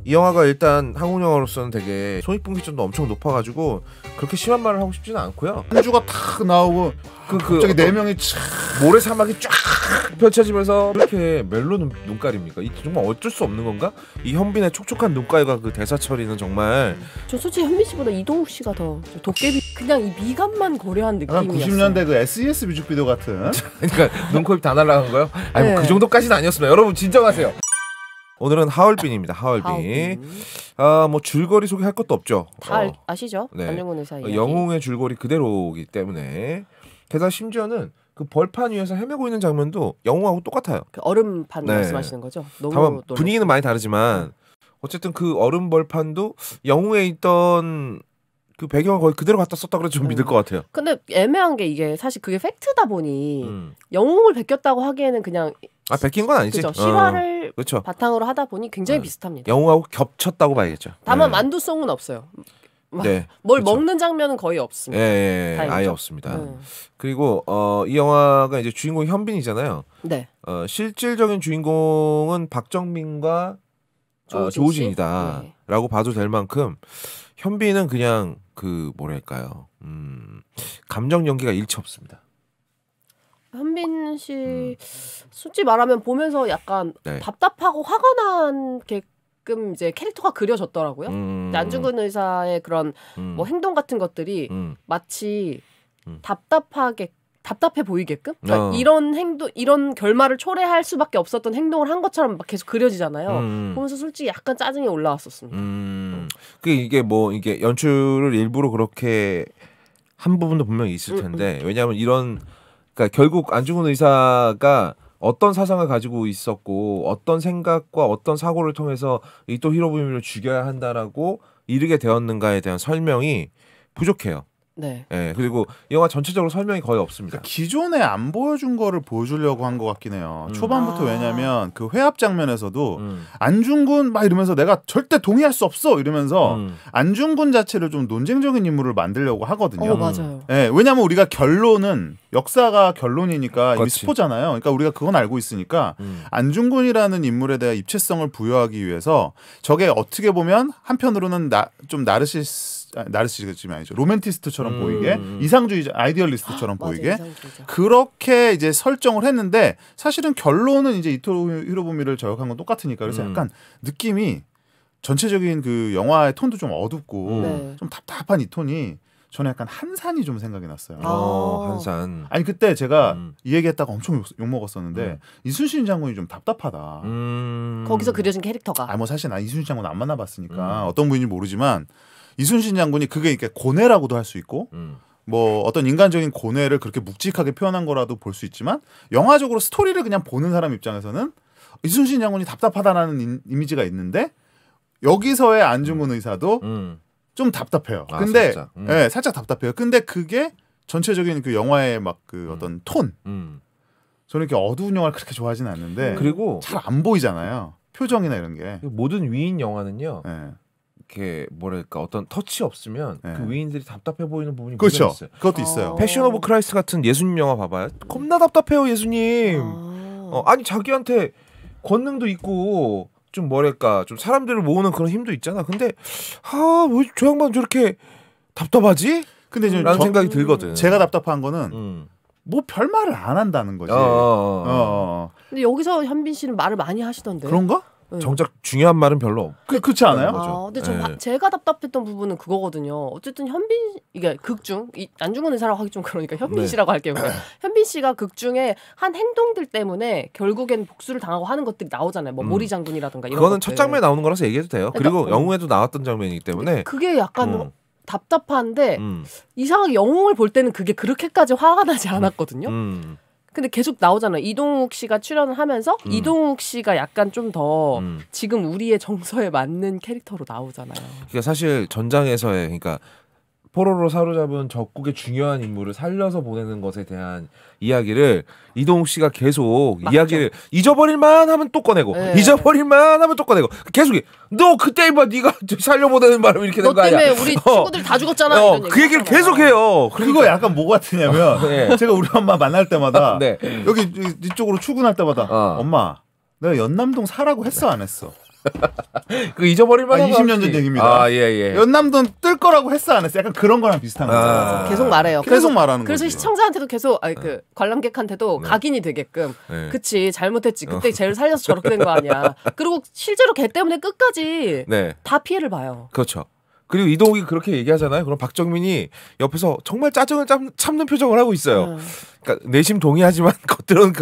이 영화가 일단 한국 영화로서는 되게 손익분기점도 엄청 높아가지고 그렇게 심한 말을 하고 싶지는 않고요. 한 주가 탁 나오고 갑자기 네 명이 모래 사막이 쫙 펼쳐지면서 이렇게 멜로 눈깔입니까? 이 정말 어쩔 수 없는 건가? 이 현빈의 촉촉한 눈깔과 그 대사 처리는 정말 저 솔직히 현빈 씨보다 이동욱 씨가 더 도깨비 그냥 이 미간만 고려한 느낌이었어요. 90년대 그 SES 뮤직비디오 같은. 그러니까 눈코입 다 날아간 거요? 아니 네. 뭐 그 정도까지는 아니었습니다. 여러분 진정하세요. 오늘은 하얼빈입니다. 하얼빈. 뭐 줄거리 소개할 것도 없죠. 다 아시죠? 네. 안중근 의사 이야기. 영웅의 줄거리 그대로이기 때문에 게다가 심지어는 그 벌판 위에서 헤매고 있는 장면도 영웅하고 똑같아요. 그 얼음판 네. 말씀하시는 거죠? 너무 다만 분위기는 많이 다르지만 어쨌든 그 얼음 벌판도 영웅에 있던 그 배경을 거의 그대로 갖다 썼다 그래도 좀 믿을 것 같아요. 근데 애매한 게 이게 사실 그게 팩트다 보니 영웅을 베꼈다고 하기에는 그냥 베낀 건 아니지. 그죠? 실화를 그렇죠. 바탕으로 하다 보니 굉장히 비슷합니다. 영웅하고 겹쳤다고 봐야겠죠. 다만 만두송은 없어요. 네. 뭘 그렇죠. 먹는 장면은 거의 없습니다. 예, 아예 없습니다. 그리고 이 영화가 이제 주인공 현빈이잖아요. 네. 실질적인 주인공은 박정민과 조우진이다라고 봐도 될 만큼 현빈은 그냥 그 뭐랄까요, 감정 연기가 일치 없습니다. 현빈 씨 솔직히 말하면 보면서 약간 네. 답답하고 화가 난 게끔 이제 캐릭터가 그려졌더라고요. 안중근 의사의 그런 뭐 행동 같은 것들이 마치 답답해 보이게끔 그러니까 이런 행동 이런 결말을 초래할 수밖에 없었던 행동을 한 것처럼 막 계속 그려지잖아요. 보면서 솔직히 약간 짜증이 올라왔었습니다. 그 이게 뭐 이게 연출을 일부러 그렇게 한 부분도 분명히 있을 텐데 왜냐하면 이런 그러니까 결국 안중근 의사가 어떤 사상을 가지고 있었고 어떤 생각과 어떤 사고를 통해서 이토 히로부미를 죽여야 한다라고 이르게 되었는가에 대한 설명이 부족해요. 네. 예, 그리고 이 영화 전체적으로 설명이 거의 없습니다. 그러니까 기존에 안 보여준 거를 보여주려고 한 것 같긴 해요. 초반부터 왜냐면 그 회합 장면에서도 안중근 막 이러면서 내가 절대 동의할 수 없어 이러면서 안중근 자체를 좀 논쟁적인 인물을 만들려고 하거든요. 맞아요. 예, 왜냐면 우리가 결론은 역사가 결론이니까 이미 그렇지. 스포잖아요. 그러니까 우리가 그건 알고 있으니까 안중근이라는 인물에 대한 입체성을 부여하기 위해서 저게 어떻게 보면 한편으로는 좀 나르시즘이 아니죠. 로맨티스트처럼 보이게 이상주의자, 아이디얼리스트처럼 보이게 이상주의자. 그렇게 이제 설정을 했는데 사실은 결론은 이제 이토 히로부미를 저격한 건 똑같으니까 그래서 약간 느낌이 전체적인 그 영화의 톤도 좀 어둡고 좀 답답한 이 톤이 저는 약간 한산이 좀 생각이 났어요. 한산. 아니 그때 제가 이 얘기했다가 엄청 욕 먹었었는데 이순신 장군이 좀 답답하다. 거기서 그려진 캐릭터가. 뭐 사실 난 이순신 장군 안 만나봤으니까 어떤 분인지 모르지만 이순신 장군이 그게 이렇게 고뇌라고도 할 수 있고 뭐 어떤 인간적인 고뇌를 그렇게 묵직하게 표현한 거라도 볼 수 있지만 영화적으로 스토리를 그냥 보는 사람 입장에서는 이순신 장군이 답답하다라는 이미지가 있는데 여기서의 안중근 의사도 좀 답답해요. 근데 살짝. 네, 살짝 답답해요. 근데 그게 전체적인 그 영화의 막 그 어떤 톤. 저는 이렇게 어두운 영화를 그렇게 좋아하지는 않는데 그리고 잘 안 보이잖아요. 표정이나 이런 게. 모든 위인 영화는요. 네. 이렇게 뭐랄까 어떤 터치 없으면 그 위인들이 답답해 보이는 부분이 그렇죠. 분명히 있어요. 그것도 있어요. 패션 오브 크라이스트 같은 예수님 영화 봐봐요. 겁나 답답해요 예수님. 아니 자기한테 권능도 있고 좀 뭐랄까 좀 사람들을 모으는 그런 힘도 있잖아. 근데 왜 저 양반 저렇게 답답하지? 근데 라는 생각이 들거든. 제가 답답한 거는 뭐 별말을 안 한다는 거지. 근데 여기서 현빈 씨는 말을 많이 하시던데. 그런가? 정작 중요한 말은 별로 없. 그렇지 않아요? 근데 제가 답답했던 부분은 그거거든요. 어쨌든 현빈 이게 극중 안중근 의사라고 하기 좀 그러니까 현빈 씨라고 할게요. 현빈 씨가 극중에 한 행동들 때문에 결국엔 복수를 당하고 하는 것들이 나오잖아요. 뭐 모리 장군이라든가 이런 그거는 것들. 첫 장면에 나오는 거라서 얘기해도 돼요. 그러니까, 그리고 영웅에도 나왔던 장면이기 때문에 그게 약간 답답한데 이상하게 영웅을 볼 때는 그게 그렇게까지 화가 나지 않았거든요. 근데 계속 나오잖아요. 이동욱 씨가 출연을 하면서 이동욱 씨가 약간 좀 더 지금 우리의 정서에 맞는 캐릭터로 나오잖아요. 그러니까 사실 전장에서의 그러니까 포로로 사로잡은 적국의 중요한 인물을 살려서 보내는 것에 대한 이야기를 이동욱 씨가 계속 맞죠. 이야기를 잊어버릴만 하면 또 꺼내고 잊어버릴만 하면 또 꺼내고 계속 너 그때 봐 네가 살려보내는 바람에 이렇게 된 거 아니야. 너 때문에 우리 친구들 다 죽었잖아. 이런 그 얘기를 계속해요. 그거 약간 뭐 같으냐면 제가 우리 엄마 만날 때마다 여기 이쪽으로 출근할 때마다 엄마 내가 연남동 사라고 했어 안 했어? 그 잊어버릴 만한 20년 전 얘기입니다. 아, 예. 연남동 뜰 거라고 했어 안 했어? 약간 그런 거랑 비슷한 거죠. 계속 말해요. 계속 말하는 그래서 거지. 시청자한테도 계속 그 관람객한테도 각인이 되게끔 그치 잘못했지. 그때 쟤를 살려서 저렇게 된 거 아니야. 그리고 실제로 걔 때문에 끝까지 다 피해를 봐요. 그렇죠. 그리고 이동욱이 그렇게 얘기하잖아요. 그럼 박정민이 옆에서 정말 짜증을 참는 표정을 하고 있어요. 그러니까 내심 동의하지만 겉으로는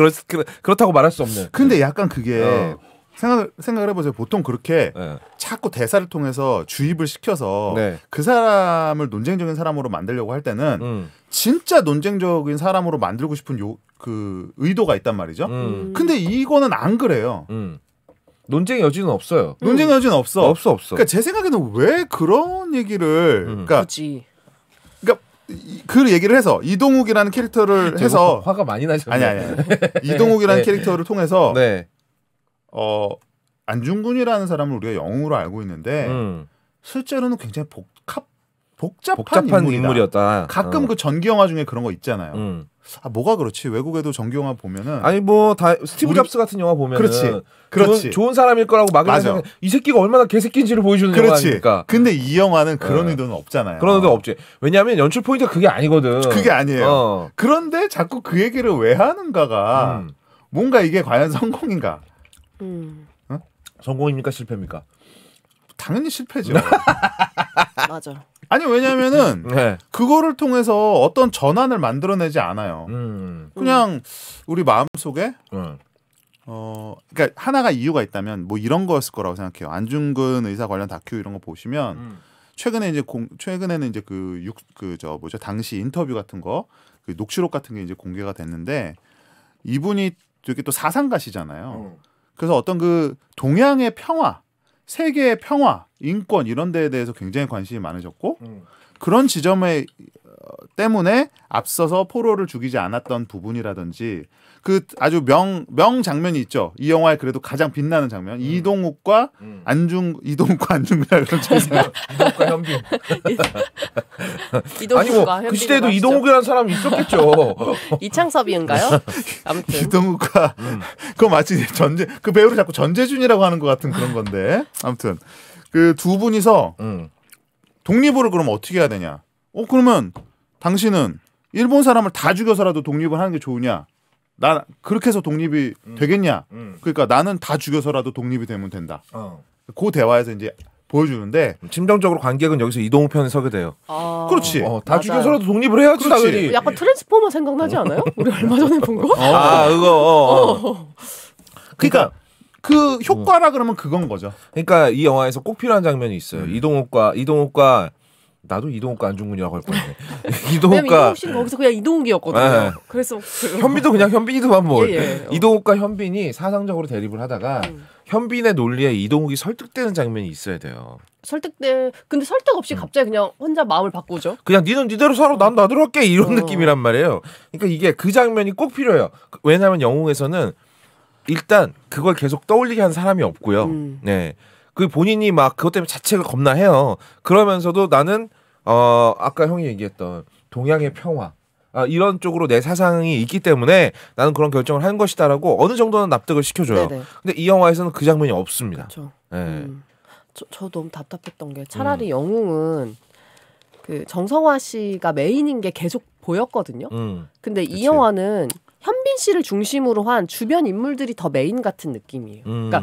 그렇다고 말할 수 없는. 근데 약간 그게 생각을 해보세요. 보통 그렇게 자꾸 대사를 통해서 주입을 시켜서 그 사람을 논쟁적인 사람으로 만들려고 할 때는 진짜 논쟁적인 사람으로 만들고 싶은 그 의도가 있단 말이죠. 근데 이거는 안 그래요. 논쟁의 여지는 없어요. 논쟁의 여지는 없어. 없어. 그러니까 제 생각에는 왜 그런 얘기를 그러니까 그 얘기를 해서 이동욱이라는 캐릭터를 해서 화가 많이 나잖아요. 아니. 이동욱이라는 캐릭터를 통해서 안중근이라는 사람을 우리가 영웅으로 알고 있는데 실제로는 굉장히 복잡한 인물이었다. 가끔 그 전기 영화 중에 그런 거 있잖아요. 뭐가 그렇지? 외국에도 전기 영화 보면은 아니 뭐 다 스티브 잡스 같은 영화 보면은 그렇지. 좋은 사람일 거라고 막연하게 이 새끼가 얼마나 개새끼인지를 보여주는 영화니까. 근데 이 영화는 그런 의도는 없잖아요. 그런 의도 없지. 왜냐하면 연출 포인트가 그게 아니거든. 그게 아니에요. 그런데 자꾸 그 얘기를 왜 하는가가 뭔가 이게 과연 성공인가? 성공입니까 실패입니까? 당연히 실패죠. 맞아. 아니 왜냐면은 그거를 통해서 어떤 전환을 만들어내지 않아요. 그냥 우리 마음속에 그러니까 하나가 이유가 있다면 뭐 이런 거였을 거라고 생각해요. 안중근 의사 관련 다큐 이런 거 보시면 최근에는 이제 당시 인터뷰 같은 거 그 녹취록 같은 게 이제 공개가 됐는데 이분이 되게 또 사상가시잖아요. 그래서 어떤 그 동양의 평화, 세계의 평화, 인권 이런 데에 대해서 굉장히 관심이 많으셨고 그런 지점에 때문에 앞서서 포로를 죽이지 않았던 부분이라든지 그 아주 명 장면이 있죠. 이 영화에 그래도 가장 빛나는 장면. 이동욱과 안중근이라고 이동욱과 현빈. 이동욱과 그 시대에도 이동욱이라는 사람이 있었겠죠. 이창섭이인가요? 아무튼 이동욱과 그거 마치 그 배우를 자꾸 전재준이라고 하는 것 같은 그런 건데 아무튼 그 두 분이서 독립을 그럼 어떻게 해야 되냐? 그러면 당신은 일본 사람을 다 죽여서라도 독립을 하는 게 좋으냐? 나 그렇게 해서 독립이 되겠냐? 그러니까 나는 다 죽여서라도 독립이 되면 된다. 그 대화에서 이제 보여주는데 심정적으로 관객은 여기서 이동욱 편에 서게 돼요. 그렇지. 다 죽여서라도 독립을 해야지 당연히. 약간 트랜스포머 생각나지 않아요? 우리 얼마 전에 본 거? 그거. 그러니까 그 효과라 그러면 그건 거죠. 그러니까 이 영화에서 꼭 필요한 장면이 있어요. 이동욱과 나도 이동욱과 안중근이라고 할 뻔했네. 이동욱 씨는 거기서 그냥 이동욱이었거든요. 그래서 현빈도 그냥 현빈이도만 뭐. 이동욱과 현빈이 사상적으로 대립을 하다가 현빈의 논리에 이동욱이 설득되는 장면이 있어야 돼요. 근데 설득 없이 갑자기 그냥 혼자 마음을 바꾸죠. 음. 그냥 니는 니대로 살아, 난 나대로 할게 이런 느낌이란 말이에요. 그러니까 이게 그 장면이 꼭 필요해요. 왜냐하면 영웅에서는 일단 그걸 계속 떠올리게 한 사람이 없고요. 네. 그 본인이 막 그것 때문에 자책을 겁나 해요. 그러면서도 나는 아까 형이 얘기했던 동양의 평화 이런 쪽으로 내 사상이 있기 때문에 나는 그런 결정을 한 것이다라고 어느 정도는 납득을 시켜줘요. 네네. 근데 이 영화에서는 그 장면이 없습니다. 그렇죠. 네. 저 너무 답답했던 게 차라리 영웅은 그 정성화 씨가 메인인 게 계속 보였거든요. 근데 이 영화는 현빈 씨를 중심으로 한 주변 인물들이 더 메인 같은 느낌이에요. 그러니까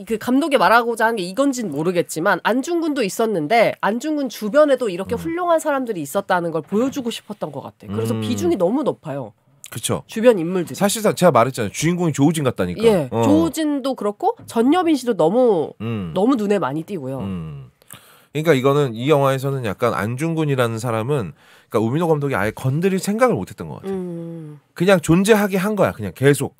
그 감독이 말하고자 하는 게 이건지는 모르겠지만 안중근도 있었는데 안중근 주변에도 이렇게 훌륭한 사람들이 있었다는 걸 보여주고 싶었던 것 같아요. 그래서 비중이 너무 높아요. 그렇죠. 주변 인물들이. 사실상 제가 말했잖아요. 주인공이 조우진 같다니까. 예, 조우진도 그렇고 전여빈 씨도 너무 눈에 많이 띄고요. 그러니까 이거는 이 영화에서는 약간 안중근이라는 사람은 그러니까 우민호 감독이 아예 건드릴 생각을 못했던 것 같아요. 그냥 존재하게 한 거야. 그냥 계속.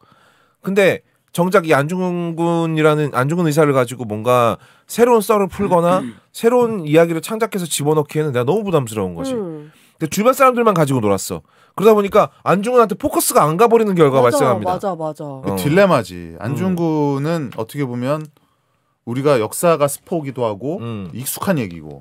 근데 정작 이 안중근 의사를 가지고 뭔가 새로운 썰을 풀거나 새로운 이야기를 창작해서 집어넣기에는 내가 너무 부담스러운 거지. 근데 주변 사람들만 가지고 놀았어. 그러다 보니까 안중근한테 포커스가 안 가버리는 결과가 발생합니다. 맞아. 딜레마지. 안중근은 어떻게 보면 우리가 역사가 스포기도 하고 익숙한 얘기고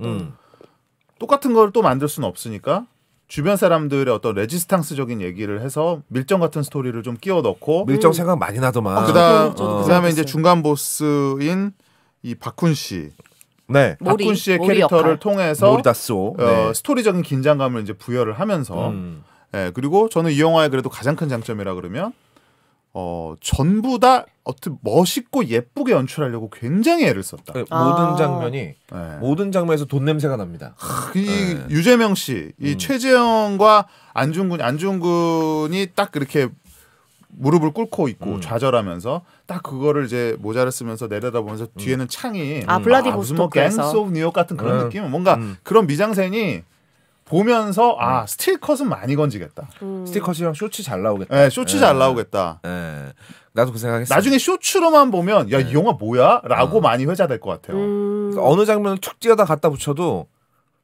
똑같은 걸 또 만들 수는 없으니까 주변 사람들의 어떤 레지스탕스적인 얘기를 해서 밀정 같은 스토리를 좀 끼워 넣고 밀정 생각 많이 나더만. 그다음에 이제 중간 보스인 이 박훈 씨, 네, 박훈 씨의 캐릭터를 역할. 통해서 모리다쏘 네. 스토리적인 긴장감을 이제 부여를 하면서, 그리고 저는 이 영화의 그래도 가장 큰 장점이라 그러면 전부 다 어떻게 멋있고 예쁘게 연출하려고 굉장히 애를 썼다. 모든 장면이 모든 장면에서 돈 냄새가 납니다. 이 유재명 씨, 이 최재형과 안중근이 딱 그렇게 무릎을 꿇고 있고 좌절하면서 딱 그거를 이제 모자를 쓰면서 내려다보면서 뒤에는 창이 무슨 뭐 갱스 오브 뉴욕 같은 그런 느낌, 뭔가 그런 미장센이 보면서 스틸컷은 많이 건지겠다. 스틸컷이랑 쇼츠 잘 나오겠다. 네, 쇼츠 잘 나오겠다. 네. 나도 그 생각했어. 나중에 쇼츠로만 보면 야, 이 영화 뭐야? 라고 많이 회자될 것 같아요. 그러니까 어느 장면을 툭 띄어다 갖다 붙여도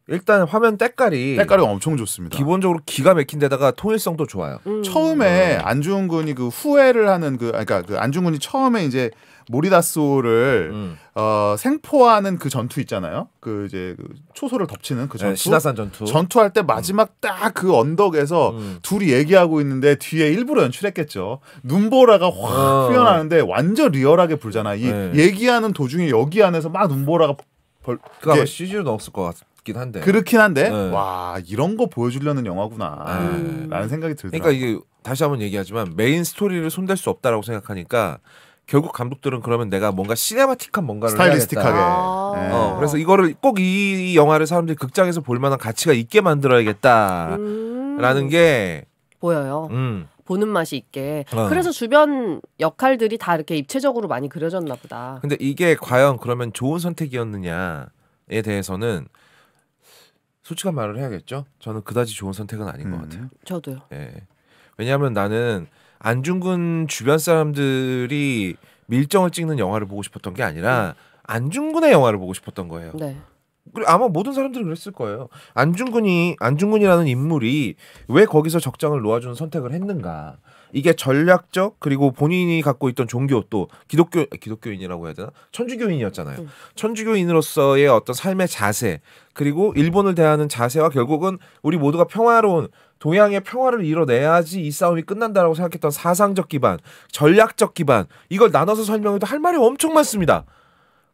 일단 화면 때깔이 엄청 좋습니다. 기본적으로 기가 막힌 데다가 통일성도 좋아요. 처음에 안중근이 그 후회를 하는 그러니까 그 안중근이 처음에 이제 모리다쏘를 생포하는 그 전투 있잖아요. 그 이제 그 초소를 덮치는 그 전투. 신화산 전투. 전투할 때 마지막 딱 그 언덕에서 둘이 얘기하고 있는데 뒤에 일부러 연출했겠죠. 눈보라가 확 피어나는데 완전 리얼하게 불잖아. 이 얘기하는 도중에 여기 안에서 막 눈보라가 그거 아마 CG로 넣었을 것 같긴 한데. 그렇긴 한데 와 이런 거 보여주려는 영화구나 라는 생각이 들더라고요. 그러니까 이게 다시 한번 얘기하지만 메인 스토리를 손댈 수 없다라고 생각하니까 결국 감독들은 그러면 내가 뭔가 시네마틱한 뭔가를 스타일리스틱하게 그래서 이거를 꼭 이 영화를 사람들이 극장에서 볼 만한 가치가 있게 만들어야겠다라는 게 보여요. 보는 맛이 있게. 그래서 주변 역할들이 다 이렇게 입체적으로 많이 그려졌나 보다. 근데 이게 과연 그러면 좋은 선택이었느냐에 대해서는 솔직한 말을 해야겠죠. 저는 그다지 좋은 선택은 아닌 것 같아요. 저도요. 예. 왜냐하면 나는 안중근 주변 사람들이 밀정을 찍는 영화를 보고 싶었던 게 아니라 안중근의 영화를 보고 싶었던 거예요. 네. 그리고 아마 모든 사람들이 그랬을 거예요. 안중근이라는 인물이 왜 거기서 적장을 놓아주는 선택을 했는가? 이게 전략적 그리고 본인이 갖고 있던 종교 또 기독교인이라고 해야 되나? 천주교인이었잖아요. 천주교인으로서의 어떤 삶의 자세 그리고 일본을 대하는 자세와 결국은 우리 모두가 평화로운 동양의 평화를 이뤄내야지 이 싸움이 끝난다라고 생각했던 사상적 기반, 전략적 기반 이걸 나눠서 설명해도 할 말이 엄청 많습니다.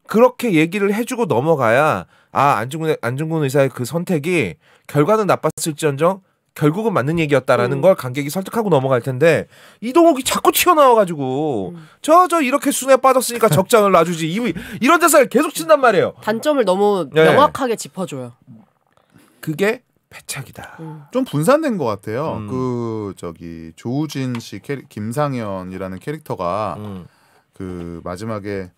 그렇게 얘기를 해주고 넘어가야 안중근 의사의 그 선택이 결과는 나빴을지언정 결국은 맞는 얘기였다라는 걸 관객이 설득하고 넘어갈 텐데 이동욱이 자꾸 튀어나와가지고 저 이렇게 순에 빠졌으니까 적장을 놔주지 이런 데서 계속 친단 말이에요. 단점을 너무 명확하게 짚어줘요. 그게 패착이다. 좀 분산된 것 같아요. 그 조우진 씨 김상현이라는 캐릭터가 그 마지막에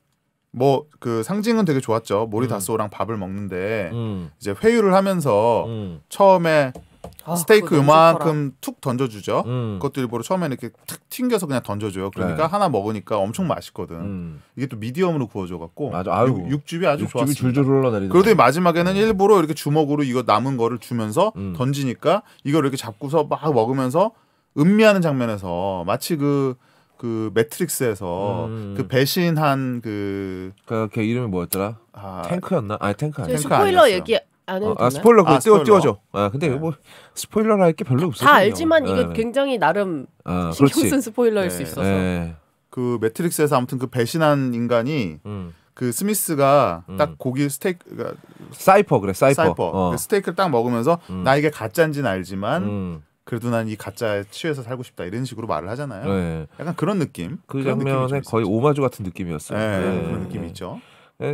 뭐 그 상징은 되게 좋았죠. 모리다쏘랑 밥을 먹는데 이제 회유를 하면서 처음에 스테이크 요만큼 툭 던져주죠. 그것도 일부러 처음에는 이렇게 탁 튕겨서 그냥 던져줘요. 그러니까 하나 먹으니까 엄청 맛있거든. 이게 또 미디엄으로 구워줘갖고 육즙이 아주 좋았어요. 줄줄 흘러내리는. 그러더니 마지막에는 일부러 이렇게 주먹으로 이거 남은 거를 주면서 던지니까 이걸 이렇게 잡고서 막 먹으면서 음미하는 장면에서 마치 그 매트릭스에서 그 배신한 걔 이름이 뭐였더라? 탱크였나? 아니 탱크 아니야. 스포일러 아니었어요. 얘기 안 해도 되나요? 스포일러 그거 띄워줘. 근데 뭐 스포일러를 할 게 별로 없어요. 다 알지만 이거 굉장히 나름 신경 쓴 스포일러일 수 있어서. 그 매트릭스에서 아무튼 그 배신한 인간이 그 스미스가 딱 고기 스테이크 사이퍼. 그 스테이크를 딱 먹으면서 나 이게 가짜인지는 알지만 그래도 난 이 가짜에 취해서 살고 싶다 이런 식으로 말을 하잖아요. 약간 그런 느낌. 그 장면에 거의 오마주 같은 느낌이었어요. 그런 느낌이 있죠.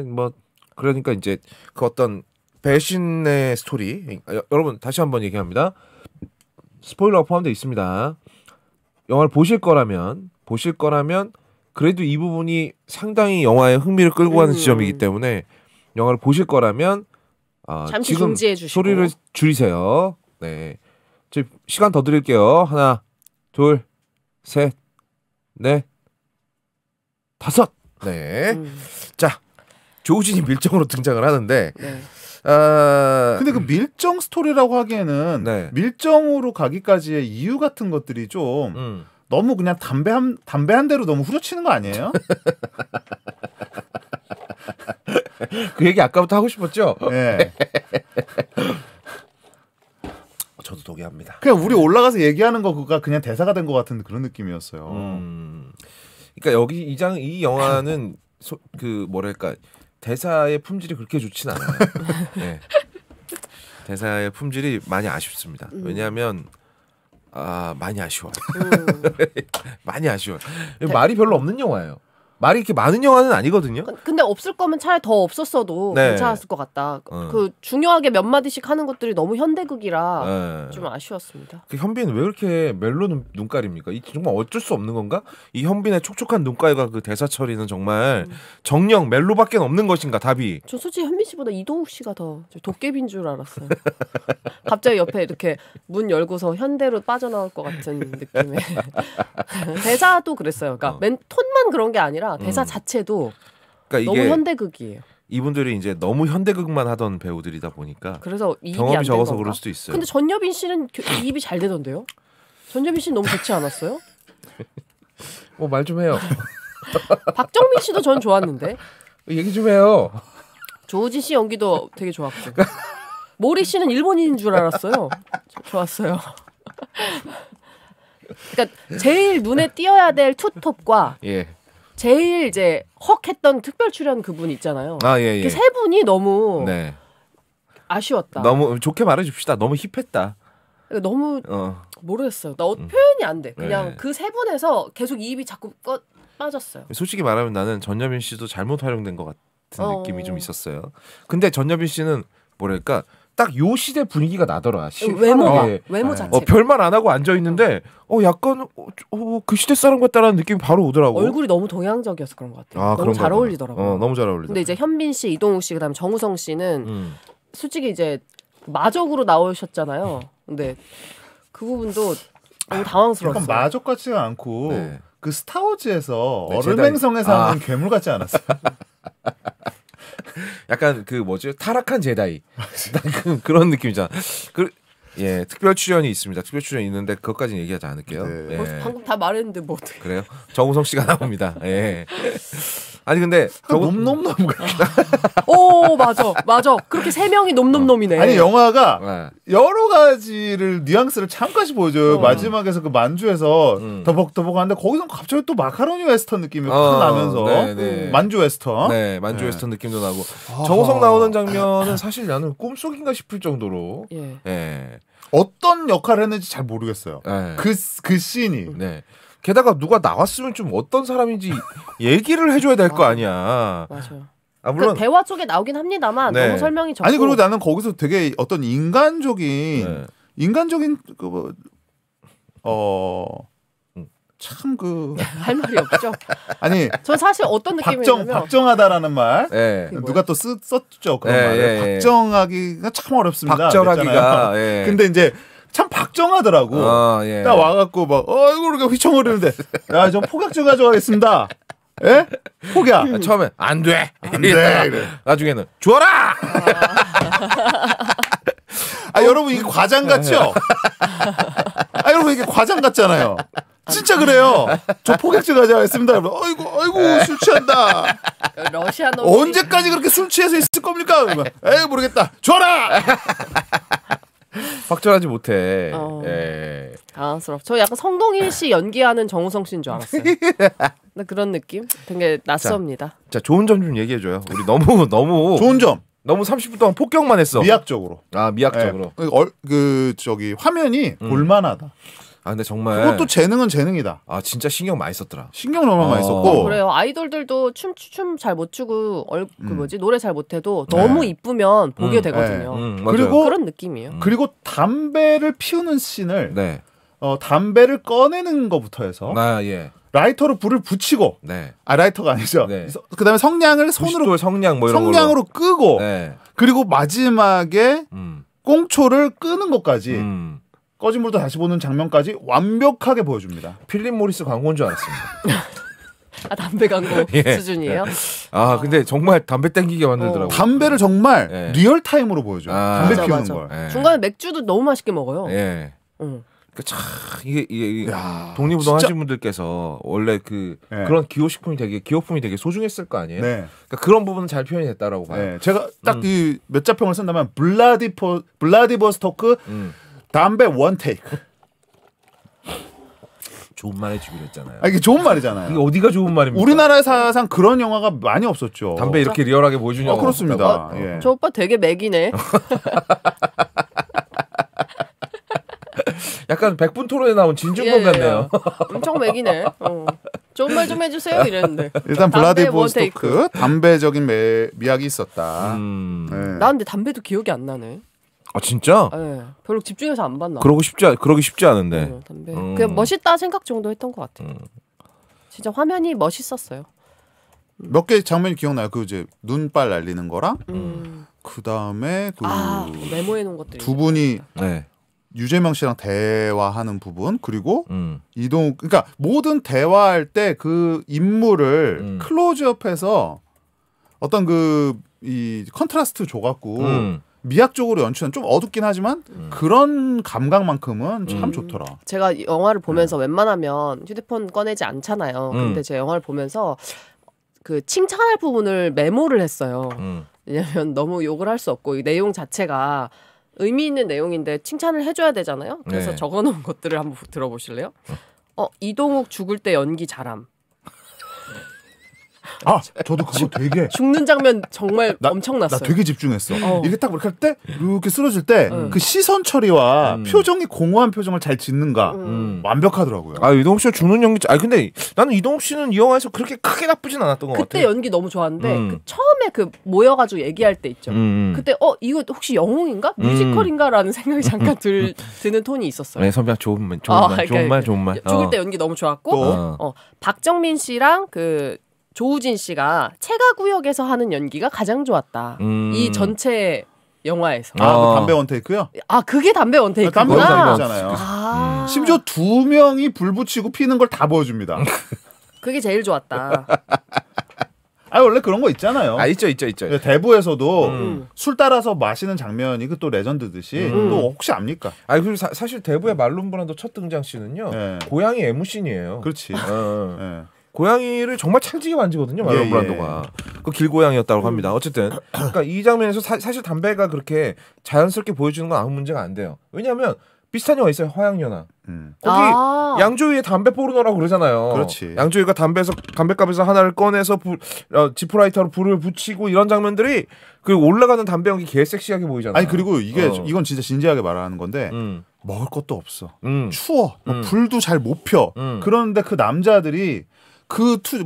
뭐 그러니까 이제 그 어떤 배신의 스토리. 여러분 다시 한번 얘기합니다. 스포일러가 포함되어 있습니다. 영화를 보실 거라면 그래도 이 부분이 상당히 영화의 흥미를 끌고 가는 지점이기 때문에 영화를 보실 거라면 잠시 지금 중지해 주시고 소리를 줄이세요. 네. 시간 더 드릴게요. 하나, 둘, 셋, 넷, 다섯. 네. 자, 조우진이 밀정으로 등장을 하는데. 근데 그 밀정 스토리라고 하기에는 밀정으로 가기까지의 이유 같은 것들이 좀 너무 그냥 담배 한 대로 너무 후려치는 거 아니에요? 그 얘기 아까부터 하고 싶었죠? 네. 저도 동의합니다. 그냥 우리 올라가서 얘기하는 거가 그냥 대사가 된 것 같은 그런 느낌이었어요. 그러니까 여기 이 영화는 뭐랄까 대사의 품질이 그렇게 좋진 않아요. 네. 대사의 품질이 많이 아쉽습니다. 왜냐하면 많이 아쉬워요. 많이 아쉬워요. 말이 별로 없는 영화예요. 말이 이렇게 많은 영화는 아니거든요. 근데 없을 거면 차라리 더 없었어도 네. 괜찮았을 것 같다. 그 중요하게 몇 마디씩 하는 것들이 너무 현대극이라 좀 아쉬웠습니다. 그 현빈 왜 이렇게 멜로 눈깔입니까? 이 정말 어쩔 수 없는 건가? 이 현빈의 촉촉한 눈깔과 그 대사 처리는 정말 정령 멜로밖에 없는 것인가 답이. 저 솔직히 현빈 씨보다 이동욱 씨가 더 도깨비인 줄 알았어요. 갑자기 옆에 이렇게 문 열고서 현대로 빠져나올 것 같은 느낌의 대사도 그랬어요. 그러니까 톤만 그런 게 아니라 대사 자체도 그러니까 너무 현대극이에요. 이분들이 이제 너무 현대극만 하던 배우들이다 보니까 그래서 경험이 적어서 그럴 수도 있어요. 근데 전여빈 씨는 이입이 잘 되던데요? 전여빈 씨는 너무 좋지 않았어요? 말 좀 해요. 박정민 씨도 전 좋았는데. 얘기 좀 해요. 조우진 씨 연기도 되게 좋았고. 모리 씨는 일본인인 줄 알았어요. 좋았어요. 그러니까 제일 눈에 띄어야 될 투톱과 제일 이제 헉했던 특별 출연 그분 있잖아요. 그 세 분이 너무 아쉬웠다. 너무 좋게 말해줍시다. 너무 힙했다. 그러니까 너무 모르겠어요. 나 표현이 안 돼. 그냥 그 세 분에서 계속 이입이 자꾸 빠졌어요. 솔직히 말하면 나는 전여빈 씨도 잘못 활용된 것 같은 느낌이 좀 있었어요. 근데 전여빈 씨는 뭐랄까 딱 요 시대 분위기가 나더라. 외모 자체. 별말 안 하고 앉아 있는데 약간 그 시대 사람 같다라는 느낌이 바로 오더라고. 얼굴이 너무 동양적이어서 그런 것 같아요. 너무 잘 어울리더라고요. 너무 잘 어울리더라고요. 근데 이제 현빈 씨, 이동욱 씨, 그다음에 정우성 씨는 솔직히 이제 마적으로 나오셨잖아요. 근데 그 부분도 너무 당황스러웠어요. 약간 마적 같지가 않고 그 스타워즈에서 얼음행성에서 하는 괴물 같지 않았어요? 약간 그 타락한 제다이 그런 느낌이잖아. 특별 출연이 있습니다. 특별 출연이 있는데 그것까지는 얘기하지 않을게요. 방금 다 말했는데 뭐 어떻게? 그래요? 정우성 씨가 나옵니다. 아니 근데 놈놈놈 오 맞아. 그렇게 세 명이 놈놈놈이네. 아니 영화가 여러 가지를 뉘앙스를 참까지 보여줘요. 마지막에서 그 만주에서 더벅더벅하는데 거기서 갑자기 또 마카로니 웨스턴 느낌이 확 나면서 만주 웨스턴. 만주 웨스턴 느낌도 나고 정우성 나오는 장면은 사실 나는 꿈속인가 싶을 정도로 어떤 역할을 했는지 잘 모르겠어요. 그 씬이. 게다가 누가 나왔으면 좀 어떤 사람인지 얘기를 해줘야 될 거 아니야. 맞아요. 물론 대화 쪽에 나오긴 합니다만 너무 설명이 적고. 아니 그리고 나는 거기서 되게 어떤 인간적인 참 할 말이 없죠. 아니 전 사실 어떤 느낌이냐면 박정하다라는 말 누가 또 썼죠 그런 말을. 박정하기가 참 어렵습니다. 박정하기가. 근데 이제 참 박정하더라고. 딱 와갖고 막 이렇게 휘청거리는데 야 좀 폭약 좀 가져가겠습니다. 폭약. 처음엔 안 돼. 그래. 나중에는 줘라. 여러분 이게 과장 같죠? 여러분 이게 과장 같잖아요. 진짜 그래요. 저 폭약 좀 가져가겠습니다. 아이고 술 취한다. 러시아 놈 언제까지 그렇게 술 취해서 있을 겁니까? 모르겠다. 줘라. 확절하지 못해. 당황스럽. 저 약간 성동일 씨 연기하는 정우성 씨인 줄 알았어요. 그런 느낌? 되게 낯섭니다. 자 좋은 점 좀 얘기해줘요. 우리 너무 좋은 점. 너무 30분 동안 폭격만 했어. 미학적으로. 미학적으로. 화면이 볼만하다. 근데 정말 그것도 재능은 재능이다. 진짜 신경 많이 썼더라. 신경 너무 많이 썼고. 그래요. 아이돌들도 춤 잘 못 추고 노래 잘 못해도 너무 이쁘면 보게 되거든요. 그리고 그런 느낌이에요. 그리고 담배를 피우는 씬을 담배를 꺼내는 것부터 해서 라이터로 불을 붙이고 라이터가 아니죠. 그다음에 성냥을 손으로 성냥으로 끄고 그리고 마지막에 꽁초를 끄는 것까지 꺼진 물도 다시 보는 장면까지 완벽하게 보여줍니다. 필립 모리스 광고인 줄 알았습니다. 담배 광고 수준이에요? 근데 정말 담배 땡기게 만들더라고요. 담배를 정말 리얼 타임으로 보여줘요. 담배 피우는 걸. 중간에 맥주도 너무 맛있게 먹어요. 참 이게 독립운동 하신 분들께서 원래 그런 기호품이 되게 소중했을 거 아니에요. 그러니까 그런 부분은 잘 표현했다라고 봐요. 제가 딱 이 몇 자평을 쓴다면 블라디보스토크 담배 원 테이크. 좋은 말 해주기로 했잖아요. 이게 좋은 말이잖아요. 이게 어디가 좋은 말입니까? 우리나라 사상 그런 영화가 많이 없었죠. 담배 이렇게 리얼하게 보여주는 영화. 그렇습니다. 예. 저 오빠 되게 맥이네. 약간 100분 토론에 나온 진중권 같네요. 엄청 맥이네. 좋은 말 좀 해주세요 이랬는데. 일단 블라디보스토크 담배적인 미학이 있었다. 네. 나 근데 담배도 기억이 안 나네. 아 진짜? 네, 별로 집중해서 안 봤나. 그러기 쉽지 않은데. 담배. 그냥 멋있다 생각 정도 했던 것 같아요. 진짜 화면이 멋있었어요. 몇 개 장면이 기억나요. 그 이제 눈발 날리는 거랑 그 다음에 그 메모해 놓은 것들. 두 분이 네. 유재명 씨랑 대화하는 부분 그리고 이동욱 그러니까 모든 대화할 때 그 인물을 클로즈업해서 어떤 그 이 컨트라스트 줘갖고 미학적으로 연출은 좀 어둡긴 하지만 그런 감각만큼은 참 좋더라. 제가 영화를 보면서 웬만하면 휴대폰 꺼내지 않잖아요. 근데 제가 영화를 보면서 그 칭찬할 부분을 메모를 했어요. 왜냐면 너무 욕을 할 수 없고 이 내용 자체가 의미 있는 내용인데 칭찬을 해줘야 되잖아요. 그래서 네. 적어놓은 것들을 한번 들어보실래요? 이동욱 죽을 때 연기 잘함. 저도 그거 되게 죽는 장면 정말 엄청났어요. 나 되게 집중했어. 이게 딱 이렇게 할 때 이렇게 쓰러질 때 그 시선 처리와 표정이 공허한 표정을 잘 짓는가 완벽하더라고요. 이동욱 씨가 죽는 연기. 근데 나는 이동욱 씨는 이 영화에서 그렇게 크게 나쁘진 않았던 것 같아. 그때 연기 너무 좋았는데 그 처음에 그 모여가지고 얘기할 때 있죠. 그때 이거 혹시 영웅인가 뮤지컬인가라는 생각이 잠깐 드는 톤이 있었어요. 네, 선배 좋은 말. 죽을 때 연기 너무 좋았고 박정민 씨랑 그 조우진 씨가 체가구역에서 하는 연기가 가장 좋았다. 이 전체 영화에서. 그 담배 원테이크요? 그게 담배 원테이크구나. 담배 원테이크잖아요. 심지어 두 명이 불 붙이고 피는 걸 다 보여줍니다. 그게 제일 좋았다. 원래 그런 거 있잖아요. 있죠. 대부에서도 술 따라서 마시는 장면이 그 또 레전드듯이 또 혹시 압니까? 그리고 사실 대부의 말론 브란도 첫 등장 씬은요. 고양이 애무씬이에요. 그렇지. 고양이를 정말 찰지게 만지거든요. 말론 브란도가. 그 길고양이였다고 합니다. 어쨌든 그러니까 이 장면에서 사실 담배가 그렇게 자연스럽게 보여주는 건 아무 문제가 안 돼요. 왜냐하면 비슷한 영화 있어요. 화양연화. 거기 양조위에 담배 포르노라고 그러잖아요. 그렇지. 양조위가 담배갑에서 하나를 꺼내서 지프라이터로 불을 붙이고 이런 장면들이 그 올라가는 담배 연기 개 섹시하게 보이잖아요. 그리고 이건 진짜 진지하게 말하는 건데 먹을 것도 없어. 추워. 불도 잘 못 펴. 그런데 그 남자들이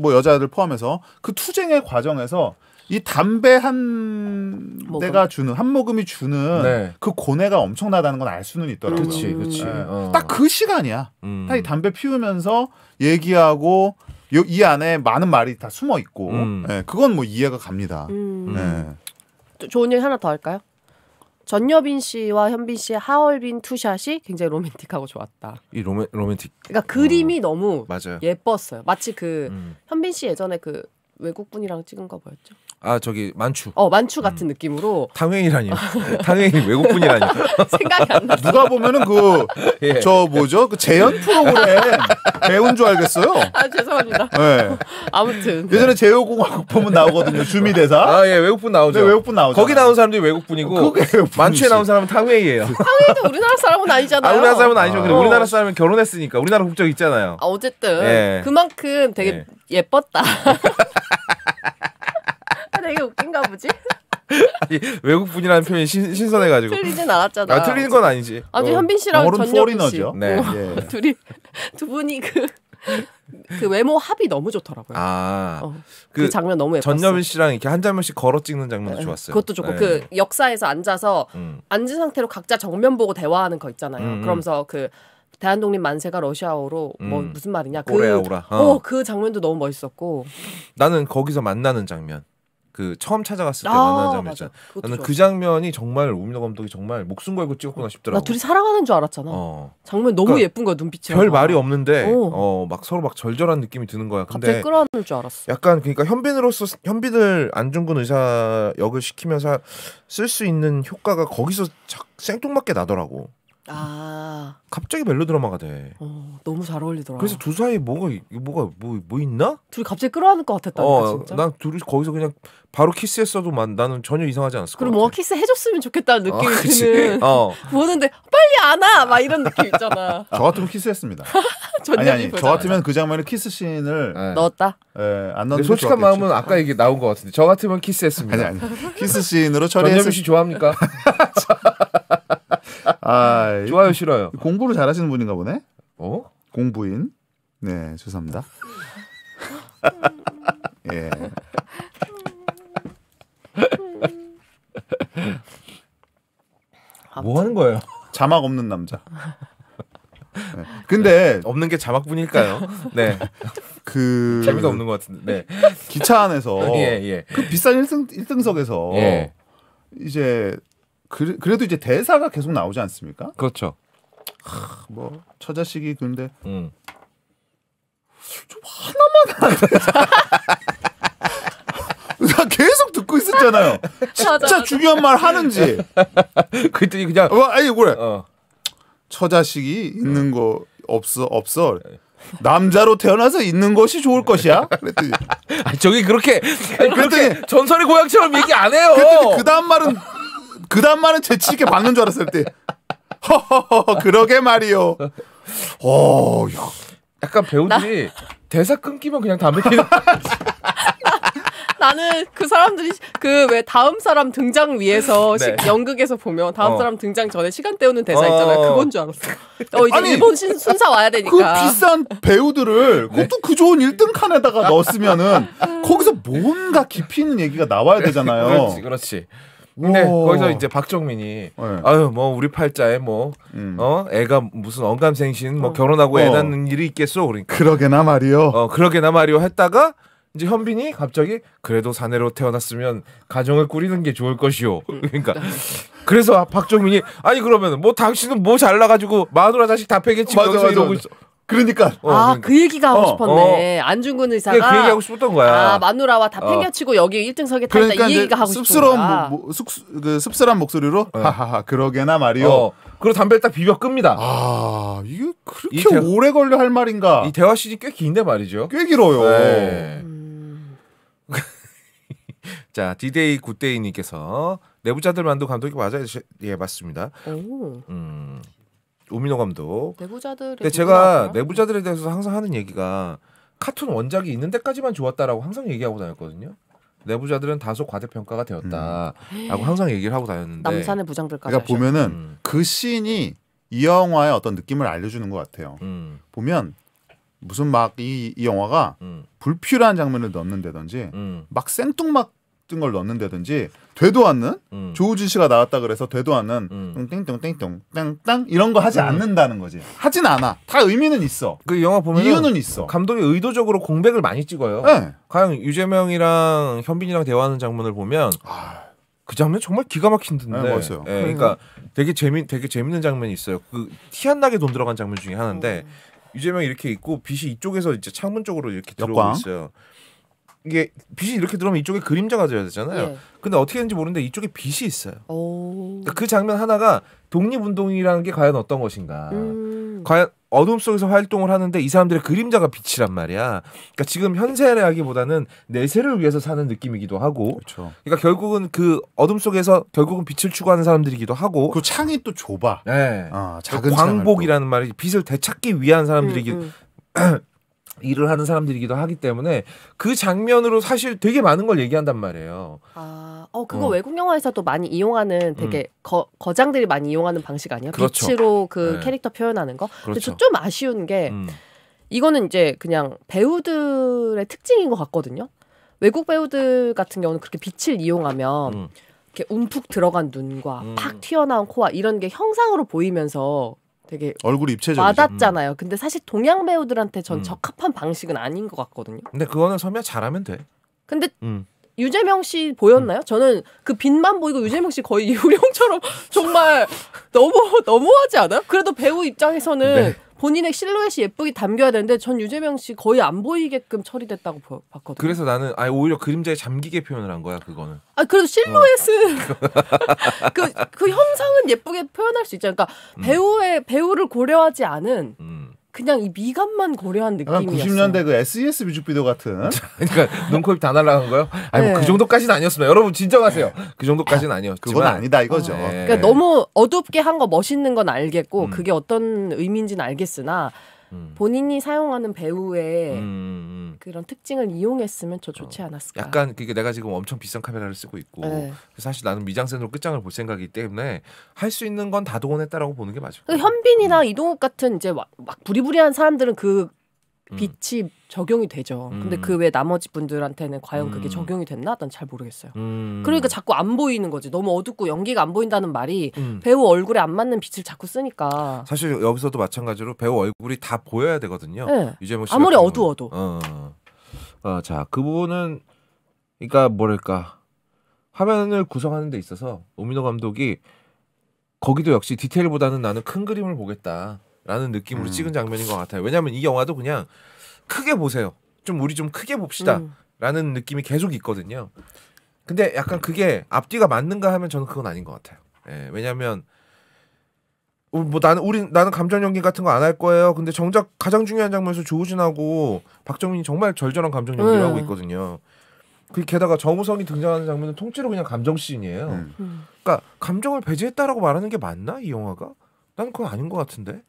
여자들 포함해서 그 투쟁의 과정에서 이 담배 한 모금이 주는 그 고뇌가 엄청나다는 건 알 수는 있더라고요. 그렇지. 딱 그 시간이야. 딱 이 담배 피우면서 얘기하고 이 안에 많은 말이 다 숨어 있고 그건 뭐 이해가 갑니다. 좋은 얘기 하나 더 할까요? 전여빈 씨와 현빈 씨의 하얼빈 투샷이 굉장히 로맨틱하고 좋았다. 이 로맨틱. 그러니까 그림이 너무 맞아요. 예뻤어요. 마치 그 현빈 씨 예전에 그 외국분이랑 찍은 거 뭐였죠? 저기 만추. 만추 같은 느낌으로. 탕웨이라니요. 탕웨이 외국분이라니요. 생각이 안 나. 누가 보면은 그 재연 프로그램 배우인 줄 알겠어요. 죄송합니다. 아무튼 예전에 제오공화국 보면 나오거든요. 주미 대사. 외국분 나오죠. 외국분 나오죠. 거기 나온 사람들이 외국분이고 만추에 나온 사람은 탕웨이예요. 탕웨이도 우리나라 사람은 아니잖아요. 우리나라 사람은 아니죠. 근데 우리나라 사람은 결혼했으니까 우리나라 국적 있잖아요. 어쨌든 그만큼 되게 예뻤다. 되게 웃긴가 보지? 외국분이라는 표현이 신선해가지고. 틀리진 않았잖아. 틀린 건 아니지. 현빈 씨랑 전여빈 씨. 두 분이 그 외모 합이 너무 좋더라고요. 그 장면 너무 예뻤어. 전여빈 씨랑 이렇게 한 장면씩 걸어 찍는 장면도 좋았어요. 그것도 좋고 그 역사에서 앉아서 앉은 상태로 각자 정면 보고 대화하는 거 있잖아요. 그러면서 그 대한독립 만세가 러시아어로 무슨 말이냐? 오래오라. 그 장면도 너무 멋있었고. 나는 거기서 만나는 장면. 그 처음 찾아갔을 때 만나는 장면 있잖아. 나는 그 장면이 정말 우민호 감독이 정말 목숨 걸고 찍었구나 싶더라고. 나 둘이 사랑하는 줄 알았잖아. 장면 너무 예쁜 거야 눈빛이. 별 말이 없는데 막 서로 막 절절한 느낌이 드는 거야. 근데 갑자기 끌어안을 줄 알았어. 약간 그러니까 현빈을 안중근 의사 역을 시키면서 쓸 수 있는 효과가 거기서 생뚱맞게 나더라고. 갑자기 멜로드라마가 돼. 너무 잘 어울리더라. 그래서 두 사이에 뭐가 있나? 둘이 갑자기 끌어안을 것 같았다니까 진짜. 난 둘이 거기서 그냥 바로 키스했어도 나는 전혀 이상하지 않았을 것 같아. 그리고 뭔가 키스 해줬으면 좋겠다는 느낌이 드는. 보는데 빨리 안아 막 이런 느낌 있잖아. 저 같으면 키스했습니다. 아니 저 같으면 그 장면에 키스 씬을 넣었다. 안 넣는. 솔직한 마음은 아까 얘기 나온 것 같은데 저 같으면 키스했습니다. 아니 키스 씬으로 처리했을. 전현무 씨 좋아합니까? 좋아요 싫어요. 공부를 잘하시는 분인가 보네. 공부인. 네 죄송합니다. 예. 뭐 하는 거예요? 자막 없는 남자. 네. 근데 없는 게 자막뿐일까요? 네. 재미가 없는 것 같은데. 네. 기차 안에서 예. 그 비싼 1등석에서 예. 이제 그래도 이제 대사가 계속 나오지 않습니까? 그렇죠. 뭐 처자식이 근데 좀 하나만 나 계속 듣고 있었잖아요. 진짜 중요한 말 하는지. 그랬더니 그냥 아니 그래. 처자식이 있는 거 없어. 남자로 태어나서 있는 것이 좋을 것이야. 그랬더니 저기 그렇게 전설의 고향처럼 얘기 안 해요. 그랬더니 그 다음 말은 재치 있게 받는 줄 알았을 때. 허허허 그러게 말이요. 야. 약간 배우들이 대사 끊기면 그냥 담배 피는. 나는 그 사람들이 그 왜 다음 사람 등장 위에서 네. 연극에서 보면 다음 사람 등장 전에 시간 때우는 대사 있잖아요. 그건 줄 알았어. 이제 아니, 일본 순사 와야 되니까. 그 비싼 배우들을 그것도 그 좋은 1등 칸에다가 넣었으면은 거기서 뭔가 깊이 있는 얘기가 나와야 되잖아요. 그렇지. 근데 거기서 이제 박정민이 아유 뭐 우리 팔자에 뭐 애가 무슨 언감생신 뭐 결혼하고 애 낳는 일이 있겠소 그러니까 그러게나 말이요. 그러게나 말이요 했다가 이제 현빈이 갑자기 그래도 사내로 태어났으면 가정을 꾸리는 게 좋을 것이요. 그러니까 그래서 박정민이 아니 그러면 뭐 당신은 뭐 잘나가지고 마누라 자식 다 패겠지. 맞아. 이러고 있어. 그러니까 그 얘기가 하고 싶었네. 안중근 의사가 그 얘기하고 싶었던 거야. 마누라와 다 팽겨치고 여기 1등석에 타있다 그러니까 이 얘기가 하고 싶은 거야. 씁쓸한 목소리로 하하하 그러게나 말이요. 그리고 담배를 딱 비벼 끕니다. 이게 그렇게 오래 걸려 할 말인가? 이 대화 시즌이 꽤 긴데 말이죠. 꽤 길어요. 네. 자, 디데이 굿데이님께서 내부자들만두 감독이 맞아요. 예, 맞습니다. 우민호 감독. 내부자들. 근데 제가 내부자들에 대해서 항상 하는 얘기가 카툰 원작이 있는 데까지만 좋았다라고 항상 얘기하고 다녔거든요. 내부자들은 다소 과대평가가 되었다라고 항상 얘기를 하고 다녔는데. 남산의 부장들까지. 그러니까 보면은 그 씬이 이 영화의 어떤 느낌을 알려주는 것 같아요. 보면 무슨 막 이 영화가 불필요한 장면을 넣는다든지 막 생뚱맞은 걸 넣는다든지 되도 않는 조우진 씨가 나왔다 그래서 되도 않는 땡땡땡땡 땅땅 이런 거 하지 않는다는 거지. 하진 않아. 다 의미는 있어. 그 영화 보면 이유는 있어. 감독이 의도적으로 공백을 많이 찍어요. 네. 가령 유재명이랑 현빈이랑 대화하는 장면을 보면 그 장면 정말 기가 막힌던데. 네, 맞아요. 예, 그러니까 되게 재밌는 장면이 있어요. 그 티 안 나게 돈 들어간 장면 중에 하나인데 유재명이 이렇게 있고 빛이 이쪽에서 이제 창문 쪽으로 이렇게 들어오고 있어요. 이게 빛이 이렇게 들어오면 이쪽에 그림자가 져야 되잖아요. 예. 근데 어떻게 했는지 모르는데 이쪽에 빛이 있어요. 그러니까 그 장면 하나가 독립운동이라는 게 과연 어떤 것인가. 과연 어둠 속에서 활동을 하는데 이 사람들의 그림자가 빛이란 말이야. 그러니까 지금 현세라기보다는 내세를 위해서 사는 느낌이기도 하고. 그렇죠. 그러니까 결국은 그 어둠 속에서 결국은 빛을 추구하는 사람들이기도 하고. 그 창이 또 좁아. 네. 작은 광복이라는 말이 빛을 되찾기 위한 사람들이기도 일을 하는 사람들이기도 하기 때문에 그 장면으로 사실 되게 많은 걸 얘기한단 말이에요. 그거 외국 영화에서도 많이 이용하는 되게 거장들이 많이 이용하는 방식 아니에요? 그렇죠. 빛으로 그 캐릭터 표현하는 거. 그렇죠. 근데 좀 아쉬운 게 이거는 이제 그냥 배우들의 특징인 것 같거든요. 외국 배우들 같은 경우는 그렇게 빛을 이용하면 이렇게 움푹 들어간 눈과 팍 튀어나온 코와 이런 게 형상으로 보이면서 되게 얼굴이 입체적이죠. 와닿잖아요. 근데 사실 동양 배우들한테 전 적합한 방식은 아닌 것 같거든요. 근데 그거는 섬야 잘하면 돼. 근데 유재명 씨 보였나요? 저는 그 빛만 보이고 유재명 씨 거의 유령처럼 정말 너무하지 않아요? 그래도 배우 입장에서는 본인의 실루엣이 예쁘게 담겨야 되는데 전 유재명 씨 거의 안 보이게끔 처리됐다고 봤거든요. 그래서 나는 오히려 그림자에 잠기게 표현을 한 거야 그거는. 그래도 실루엣은 그 형상은 예쁘게 표현할 수 있잖아요. 그러니까 배우를 고려하지 않은 그냥 이 미감만 고려한 느낌이었어요. 90년대 그 SES 뮤직비디오 같은. 그러니까 눈코입 다 날아간 거요? 아니 뭐 그 정도까지는 아니었습니다. 여러분 진정하세요. 그 정도까지는 아니었지만 그건 아니다 이거죠. 그러니까 너무 어둡게 한 거 멋있는 건 알겠고 그게 어떤 의미인지는 알겠으나 본인이 사용하는 배우의 그런 특징을 이용했으면 저 좋지 않았을까. 약간 그게 내가 지금 엄청 비싼 카메라를 쓰고 있고 네. 사실 나는 미장센으로 끝장을 볼 생각이기 때문에 할 수 있는 건 다 동원했다라고 보는 게 맞을 거예요. 현빈이나 이동욱 같은 이제 막 부리부리한 사람들은 그 빛이 적용이 되죠. 근데 그 외 나머지 분들한테는 과연 그게 적용이 됐나? 난 잘 모르겠어요. 그러니까 자꾸 안 보이는 거지. 너무 어둡고 연기가 안 보인다는 말이 배우 얼굴에 안 맞는 빛을 자꾸 쓰니까. 사실 여기서도 마찬가지로 배우 얼굴이 다 보여야 되거든요. 네. 유재석 씨 아무리 어두워도. 자, 그 부분은 그러니까 뭐랄까 화면을 구성하는 데 있어서 오민호 감독이 거기도 역시 디테일보다는 나는 큰 그림을 보겠다라는 느낌으로 찍은 장면인 것 같아요. 왜냐하면 이 영화도 그냥 크게 보세요. 좀 우리 좀 크게 봅시다라는 느낌이 계속 있거든요. 근데 약간 그게 앞뒤가 맞는가 하면 저는 그건 아닌 것 같아요. 예, 왜냐하면 뭐 나는 감정 연기 같은 거 안 할 거예요. 근데 정작 가장 중요한 장면에서 조우진하고 박정민이 정말 절절한 감정 연기를 하고 있거든요. 그 게다가 정우성이 등장하는 장면은 통째로 그냥 감정 씬이에요. 그러니까 감정을 배제했다라고 말하는 게 맞나 이 영화가? 나는 그건 아닌 것 같은데.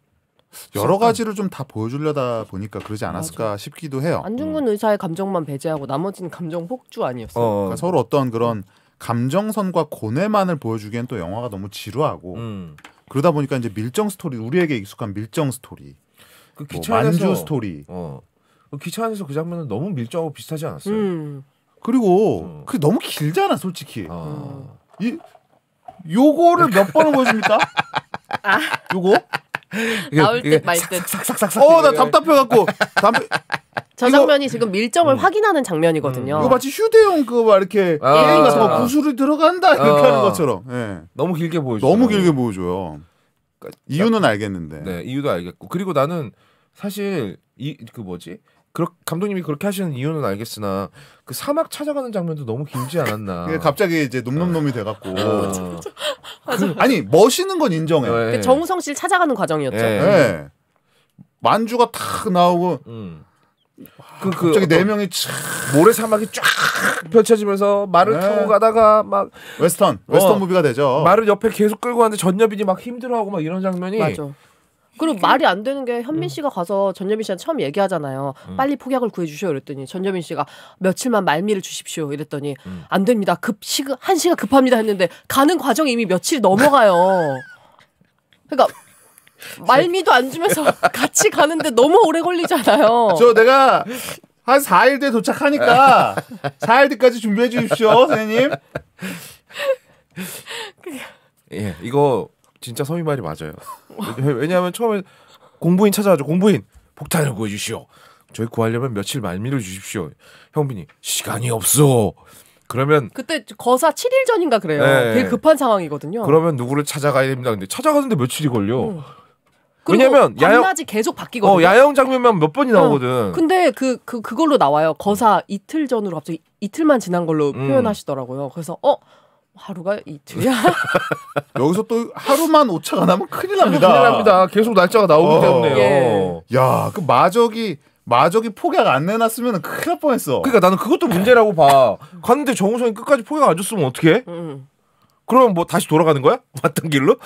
여러 가지를 좀 다 보여주려다 보니까 그러지 않았을까 맞아. 싶기도 해요. 안중근 의사의 감정만 배제하고 나머지는 감정 폭주 아니었어요. 그러니까 서로 어떤 그런 감정선과 고뇌만을 보여주기엔 또 영화가 너무 지루하고 그러다 보니까 이제 밀정 스토리, 우리에게 익숙한 밀정 스토리, 그 뭐 만주 스토리, 그 기차 안에서 그 장면은 너무 밀정하고 비슷하지 않았어요? 그리고 그게 너무 길잖아, 솔직히. 요거를 몇 번을 보여줍니까? 요거? 나올 듯 말 듯. 나 답답해갖고. 저 장면이 지금 밀정을 확인하는 장면이거든요. 이거 마치 휴대용 그거 막 이렇게 게임 가서 구슬이 들어간다 이렇게 하는 것처럼. 네. 너무 길게 보여줘요. 너무 길게 보여줘요. 그러니까 이유는 알겠는데. 네, 이유도 알겠고. 그리고 나는 사실 감독님이 그렇게 하시는 이유는 알겠으나 그 사막 찾아가는 장면도 너무 길지 않았나. 갑자기 이제 놈놈놈이 돼갖고. 아니 멋있는 건 인정해. 네. 정우성 씨를 찾아가는 과정이었죠. 네. 만주가 탁 나오고 갑자기 네 명이 모래 사막이 쫙 펼쳐지면서 말을 타고 가다가 막 웨스턴 무비가 되죠. 말을 옆에 계속 끌고 가는데 전여빈이 막 힘들어하고 막 이런 장면이 맞아. 그리고 말이 안 되는 게 현빈 씨가 가서 전여빈 씨한테 처음 얘기하잖아요. 빨리 폭약을 구해주시오 이랬더니 전여빈 씨가 며칠만 말미를 주십시오 이랬더니 안 됩니다. 1시가 급합니다 했는데 가는 과정이 이미 며칠이 넘어가요. 그러니까 말미도 안 주면서 같이 가는데 너무 오래 걸리잖아요. 내가 한 4일 뒤에 도착하니까 4일 뒤까지 준비해 주십시오 선생님. 예, 이거 진짜 서희 말이 맞아요. 왜냐하면 처음에 공부인 찾아가지고 공부인 폭탄을 구해주시오. 저희 구하려면 며칠 말미를 주십시오. 형빈이 시간이 없어. 그러면 그때 거사 7일 전인가 그래요. 네. 되게 급한 상황이거든요. 그러면 누구를 찾아가야 됩니다. 근데 찾아가는데 며칠이 걸려. 왜냐면 밤낮이 계속 바뀌거든요. 야영 장면만 몇 번이 나오거든. 근데 그걸로 나와요. 거사 이틀 전으로 갑자기 이틀만 지난 걸로 표현하시더라고요. 그래서 하루가 이틀이야? 여기서 또 하루만 오차가 나면 큰일 납니다. 큰일 납니다. 계속 날짜가 나오기 때문에요. 예. 야, 그 마적이 폭약 안 내놨으면 큰일 날 뻔했어. 그러니까 나는 그것도 문제라고 봐. 갔는데 정우성이 끝까지 폭약 안 줬으면 어떡해? 그러면 뭐 다시 돌아가는 거야? 왔던 길로?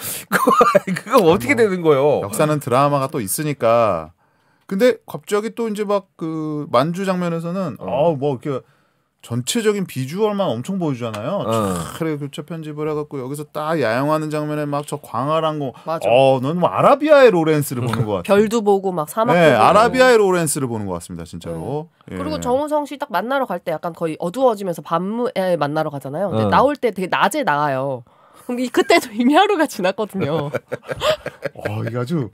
그거 어떻게 되는 거예요? 역사는 드라마가 또 있으니까. 근데 갑자기 또 이제 막 그 만주 장면에서는 뭐 이렇게 전체적인 비주얼만 엄청 보여주잖아요. 그래 교체 편집을 해갖고 여기서 딱 야영하는 장면에 막 저 광활한 거. 맞아. 넌 뭐 아라비아의 로렌스를 보는 것 같아. 별도 보고 막 사막도 네, 보고. 아라비아의 로렌스를 보는 것 같습니다, 진짜로. 예. 그리고 정우성 씨 딱 만나러 갈 때 약간 거의 어두워지면서 밤에 만나러 가잖아요. 근데 나올 때 되게 낮에 나와요. 그때도 이미 하루가 지났거든요. 이게 아주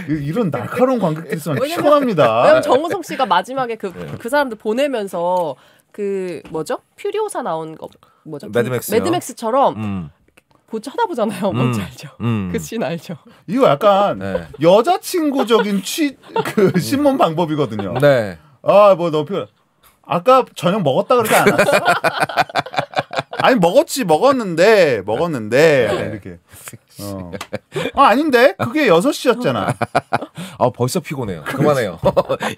이런 날카로운 관객들 있으면 피곤합니다. 왜냐면 정우성 씨가 마지막에 그 사람들 보내면서 퓨리오사 나온 거 뭐죠? 매드맥스처럼 쳐다보잖아요. 뭔지 알죠? 그 씬 알죠? 이거 약간 여자친구적인 신문 방법이거든요. 네. 뭐 너 아까 저녁 먹었다 그러지 않았어? 아니 먹었는데 이렇게. 아닌데 그게 6시였잖아. 벌써 피곤해요. 그만해요.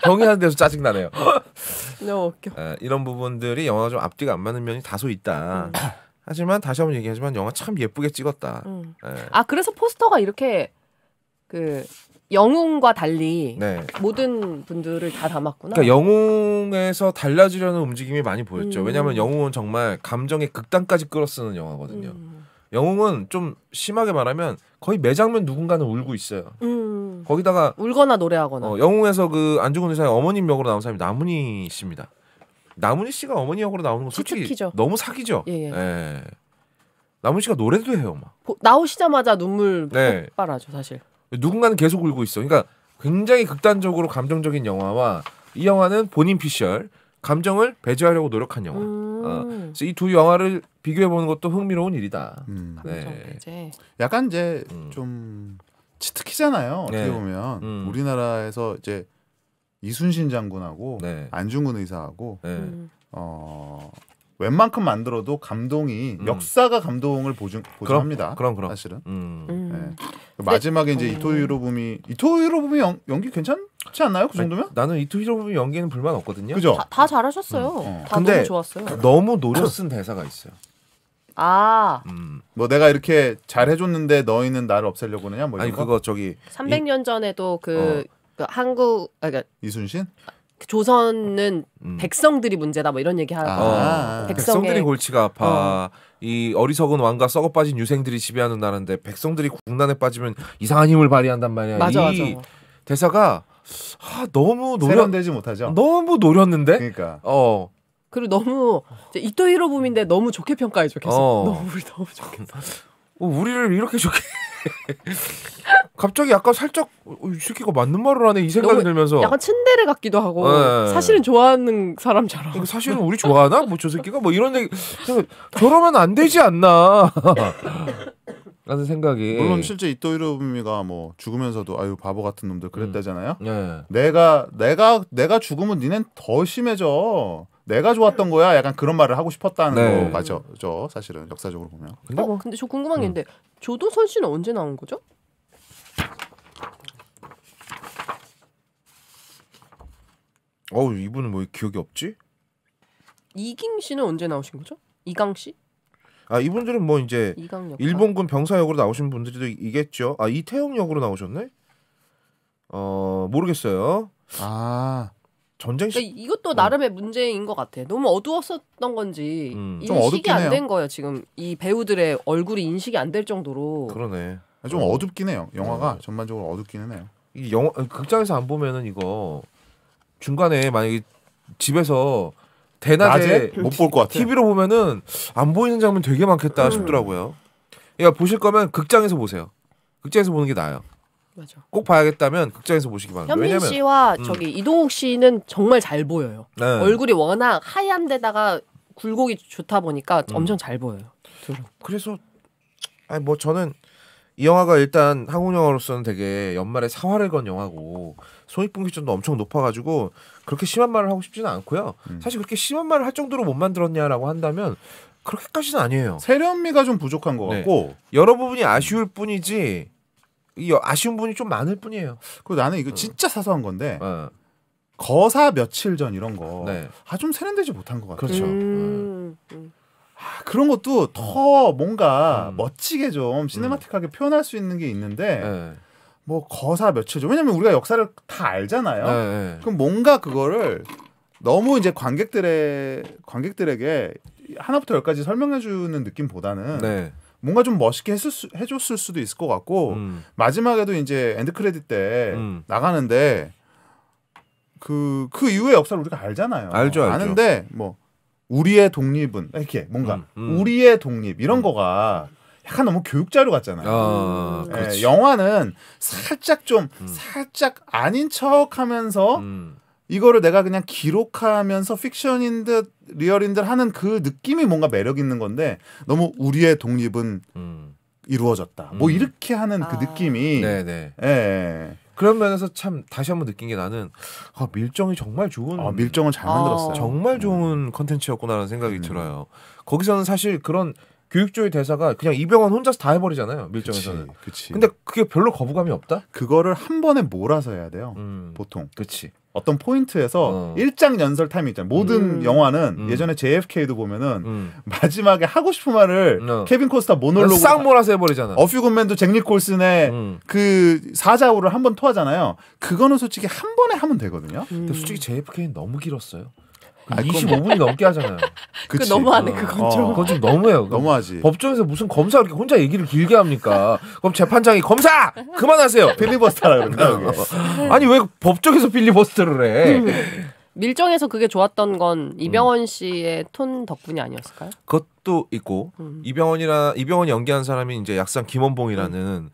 형이 하는 데서 짜증나네요. 너무 웃겨. 이런 부분들이 영화가 좀 앞뒤가 안 맞는 면이 다소 있다. 하지만 다시 한번 얘기하지만 영화 참 예쁘게 찍었다. 그래서 포스터가 이렇게 영웅과 달리 네. 모든 분들을 다 담았구나. 그러니까 영웅에서 달라지려는 움직임이 많이 보였죠. 왜냐하면 영웅은 정말 감정의 극단까지 끌어쓰는 영화거든요. 영웅은 좀 심하게 말하면 거의 매 장면 누군가는 울고 있어요. 거기다가 울거나 노래하거나. 영웅에서 그 안중근 의사의 어머님 역으로 나온 사람이 나문희 씨입니다. 나문희 씨가 어머니 역으로 나오는 건 솔직히 치트키죠. 너무 사기죠. 예. 예. 나문희 씨가 노래도 해요, 막. 나오시자마자 눈물 네. 폭발하죠, 사실. 누군가는 계속 울고 있어. 그러니까 굉장히 극단적으로 감정적인 영화와 이 영화는 본인 피셜 감정을 배제하려고 노력한 영화. 그래서 이 두 영화를 비교해 보는 것도 흥미로운 일이다. 네. 약간 이제 좀 치트키잖아요. 어떻게 네. 보면 우리나라에서 이제 이순신 장군하고 네. 안중근 의사하고 네. 웬만큼 만들어도 감동이 역사가 감동을 보증합니다. 그럼. 사실은. 네. 마지막에 이제 이토 히로부미 연기 괜찮지 않나요? 그 정도면? 나는 이토 히로부미 연기는 불만 없거든요. 그죠? 다 잘하셨어요. 다 근데 너무 좋았어요. 너무 노려 쓴 대사가 있어요. 뭐 내가 이렇게 잘 해줬는데 너희는 나를 없애려고 그러냐? 뭐 이런 아니 거? 그거 저기 300년 전에도 그 한국 그러니까 이순신? 조선은 백성들이 문제다 뭐 이런 얘기 하고 백성들이 골치가 아파. 이 어리석은 왕과 썩어 빠진 유생들이 지배하는 나라인데 백성들이 국난에 빠지면 이상한 힘을 발휘한단 말이야. 맞아. 대사가 너무 세련되지 못하죠. 너무 노렸는데. 그러니까. 그리고 너무 이토 히로부미인데 너무 좋게 평가해줘 계속. 너무 좋게. 우리를 이렇게 좋게. 갑자기 약간 살짝 이 새끼가 맞는 말을 하네 이 생각이 들면서 약간 츤데레 같기도 하고 사실은 좋아하는 사람처럼. 사실은 우리 좋아하나? 뭐 저 새끼가 뭐 이런 얘기 저러면 안 되지 않나 라는 생각이. 물론 실제 이토 히로부미가 뭐 죽으면서도 아유 바보 같은 놈들 그랬다잖아요. 네. 내가 죽으면 니넨 더 심해져. 내가 좋았던 거야. 약간 그런 말을 하고 싶었다는 거 맞죠? 사실은 역사적으로 보면. 근데 저 궁금한 게 있는데 조도선 씨는 언제 나온 거죠? 이분은 뭐 기억이 없지? 이ging 씨는 언제 나오신 거죠? 이강 씨? 이분들은 뭐 이제 일본군 병사 역으로 나오신 분들도 이겠죠. 이태영 역으로 나오셨네? 모르겠어요. 전쟁 시 그러니까 이것도 나름의 문제인 것 같아. 너무 어두웠었던 건지 인식이 안 된 거예요. 지금 이 배우들의 얼굴이 인식이 안 될 정도로. 그러네. 좀 어둡긴 해요. 영화가 전반적으로 어둡기는 해요. 이 영화 극장에서 안 보면은 이거 중간에 만약에 집에서 대낮에 못 볼 것 같아. TV로 보면은 안 보이는 장면 되게 많겠다 싶더라고요. 그러니까 보실 거면 극장에서 보세요. 극장에서 보는 게 나아요. 맞아. 꼭 봐야겠다면 극장에서 보시기 바랍니다. 현민 씨와 저기 이동욱 씨는 정말 잘 보여요. 네. 얼굴이 워낙 하얀 데다가 굴곡이 좋다 보니까 엄청 잘 보여요. 그래서 뭐 저는 이 영화가 일단 한국 영화로서는 되게 연말에 사활을 건 영화고 손익분 기준도 엄청 높아가지고 그렇게 심한 말을 하고 싶지는 않고요. 사실 그렇게 심한 말을 할 정도로 못 만들었냐라고 한다면 그렇게까지는 아니에요. 세련미가 좀 부족한 것 같고 여러 부분이 아쉬울 뿐이지 이 아쉬운 부분이 좀 많을 뿐이에요. 그리고 나는 이거 진짜 사소한 건데 거사 며칠 전 이런 거 좀 세련되지 못한 것 같아요. 그렇죠. 그런 것도 더 뭔가 멋지게 좀 시네마틱하게 표현할 수 있는 게 있는데 뭐 거사 며칠 전 왜냐면 우리가 역사를 다 알잖아요. 그럼 뭔가 그거를 너무 이제 관객들에게 하나부터 열까지 설명해주는 느낌보다는 뭔가 좀 멋있게 해줬을 수도 있을 것 같고 마지막에도 이제 엔드 크레딧 때 나가는데 그 이후의 역사를 우리가 알잖아요. 알죠. 아는데 뭐 우리의 독립은 이렇게 뭔가 우리의 독립 이런 거가 약간 너무 교육 자료 같잖아요. 영화는 살짝 아닌 척하면서 이거를 내가 그냥 기록하면서 픽션인 듯 리얼인 듯 하는 그 느낌이 뭔가 매력 있는 건데 너무 우리의 독립은 이루어졌다. 뭐 이렇게 하는 그 느낌이 그런 면에서 참 다시 한번 느낀 게 나는 밀정이 정말 좋은 밀정을 잘 만들었어요. 정말 좋은 컨텐츠였구나라는 생각이 들어요. 거기서는 사실 그런 교육조의 대사가 그냥 이병헌 혼자서 다 해버리잖아요. 밀정에서는. 그치. 근데 그게 별로 거부감이 없다? 그거를 한 번에 몰아서 해야 돼요. 보통. 그치. 어떤 포인트에서 일장 연설 타임이 있잖아요. 모든 영화는 예전에 JFK도 보면은 마지막에 하고 싶은 말을 케빈 코스타 모놀로그 싹 몰아서 해버리잖아. 어퓨 굿맨도 잭 니콜슨의 그 사자우를 한 번 토하잖아요. 그거는 솔직히 한 번에 하면 되거든요. 근데 솔직히 JFK는 너무 길었어요. 25분이 넘게 하잖아요. 그 너무하네 그건 좀. 그건 좀 너무해요. 너무하지. 법정에서 무슨 검사 이렇게 혼자 얘기를 길게 합니까? 그럼 재판장이 검사 그만하세요. 필리버스터라 그러나. 아니 왜 법정에서 필리버스터를 해? 밀정에서 그게 좋았던 건 이병헌 씨의 톤 덕분이 아니었을까요? 그것도 있고 이병헌이 연기한 사람이 이제 약산 김원봉이라는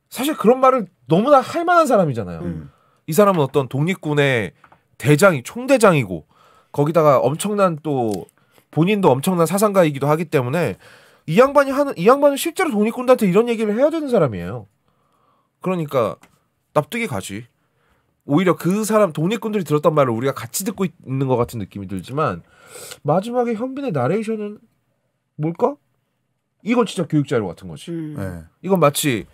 사실 그런 말을 너무나 할 만한 사람이잖아요. 이 사람은 어떤 독립군의 총대장이고 거기다가 엄청난 또 본인도 엄청난 사상가이기도 하기 때문에 이 양반은 실제로 독립군한테 이런 얘기를 해야 되는 사람이에요. 그러니까 납득이 가지. 오히려 그 사람 독립군들이 들었던 말을 우리가 같이 듣고 있는 것 같은 느낌이 들지만 마지막에 현빈의 나레이션은 뭘까? 이건 진짜 교육자료 같은 거지. 네. 이건 마치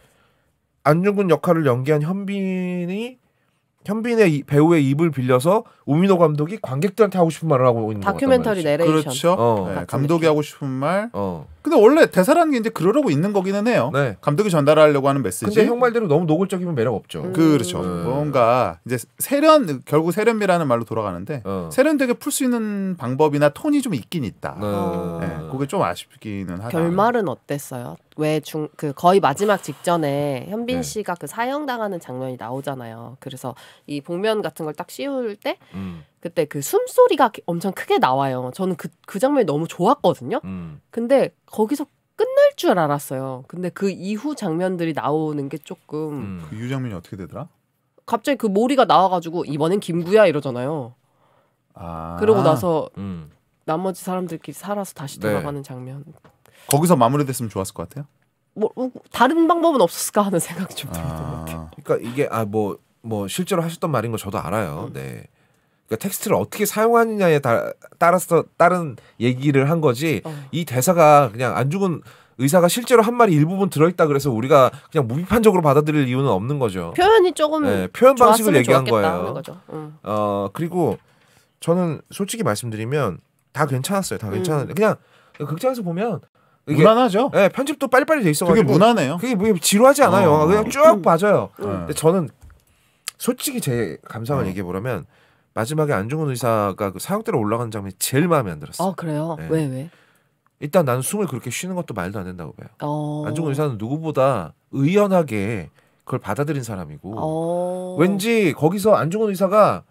안중근 역할을 연기한 현빈의 배우의 입을 빌려서 우민호 감독이 관객들한테 하고 싶은 말을 하고 있는 거 같단 다큐멘터리 내레이션. 그렇죠. 네, 감독이 하고 싶은 말. 근데 원래 대사라는 게 이제 그러려고 있는 거기는 해요. 네. 감독이 전달하려고 하는 메시지. 근데 형 말대로 너무 노골적이면 매력 없죠. 그렇죠. 뭔가 이제 결국 세련미라는 말로 돌아가는데 세련되게 풀 수 있는 방법이나 톤이 좀 있긴 있다. 네, 그게 좀 아쉽기는 하다. 결말은 어땠어요? 왜 거의 마지막 직전에 현빈 씨가 그 사형당하는 장면이 나오잖아요. 그래서 이 복면 같은 걸 딱 씌울 때 그때 그 숨소리가 엄청 크게 나와요. 저는 그 장면이 너무 좋았거든요. 근데 거기서 끝날 줄 알았어요. 근데 그 이후 장면들이 나오는 게 조금 그 이후 장면이 어떻게 되더라? 갑자기 그 모리가 나와가지고 이번엔 김구야 이러잖아요. 그러고 나서 나머지 사람들끼리 살아서 다시 돌아가는 장면. 거기서 마무리됐으면 좋았을 것 같아요. 뭐 다른 방법은 없었을까 하는 생각이 좀 들었던 것 같아요. 그러니까 이게 뭐 실제로 하셨던 말인 거 저도 알아요. 네. 그러니까 텍스트를 어떻게 사용하느냐에 따라서 다른 얘기를 한 거지. 이 대사가 그냥 안중근 의사가 실제로 한 말이 일부분 들어있다 그래서 우리가 그냥 무비판적으로 받아들일 이유는 없는 거죠. 표현이 조금 표현 방식을 얘기한 거예요. 거죠. 그리고 저는 솔직히 말씀드리면 다 괜찮았어요. 다 괜찮은데 그냥 극장에서 보면 이게 무난하죠. 네, 편집도 빨리빨리 돼 있어가지고 되게 무난해요. 그게 뭐 지루하지 않아요. 영화 그냥 쭉 봐져요. 근데 저는 솔직히 제 감상을 얘기해 보려면 마지막에 안중근 의사가 그 사형대로 올라가는 장면이 제일 마음에 안 들었어요. 그래요? 네. 왜? 일단 나는 숨을 그렇게 쉬는 것도 말도 안 된다고 봐요. 안중근 의사는 누구보다 의연하게 그걸 받아들인 사람이고 왠지 거기서 안중근 의사가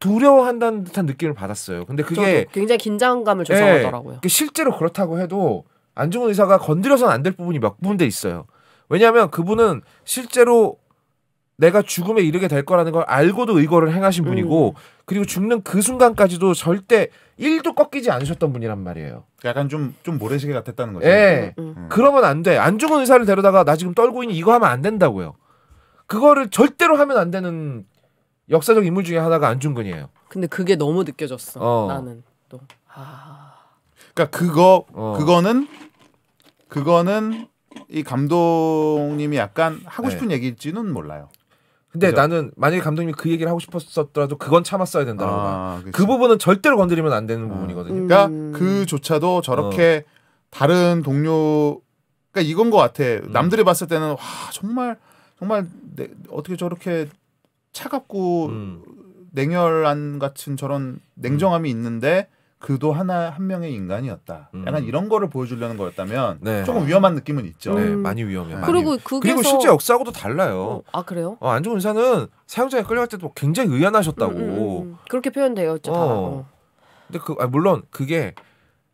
두려워한다는 듯한 느낌을 받았어요. 근데 그게 굉장히 긴장감을 조성하더라고요. 실제로 그렇다고 해도 안중근 의사가 건드려서는 안 될 부분이 몇 군데 있어요. 왜냐하면 그분은 실제로 내가 죽음에 이르게 될 거라는 걸 알고도 의거를 행하신 분이고 그리고 죽는 그 순간까지도 절대 1도 꺾이지 않으셨던 분이란 말이에요. 약간 좀 모래시계 같았다는 거죠. 예. 그러면 안 돼. 안중근 의사를 데려다가 나 지금 떨고 있니 이거 하면 안 된다고요. 그거를 절대로 하면 안 되는 역사적 인물 중에 하나가 안중근이에요. 근데 그게 너무 느껴졌어. 나는 또. 그러니까 그거는 이 감독님이 약간 하고 싶은 얘기일지는 몰라요. 근데 그죠? 나는 만약에 감독님이 그 얘기를 하고 싶었더라도 그건 참았어야 된다고 봐. 그 부분은 절대로 건드리면 안 되는 부분이거든요. 그러니까 그조차도 저렇게 다른 동료 그러니까 이건 것 같아. 남들이 봤을 때는 와 정말 어떻게 저렇게 차갑고 냉혈한 같은 저런 냉정함이 있는데 그도 한 명의 인간이었다. 약간 이런 거를 보여주려는 거였다면 조금 위험한 느낌은 있죠. 네, 많이 위험해요. 그리고 그리고 실제 역사하고도 달라요. 그래요? 안중근 의사는 사형장에 끌려갈 때도 굉장히 의연하셨다고. 그렇게 표현돼요. 근데 물론 그게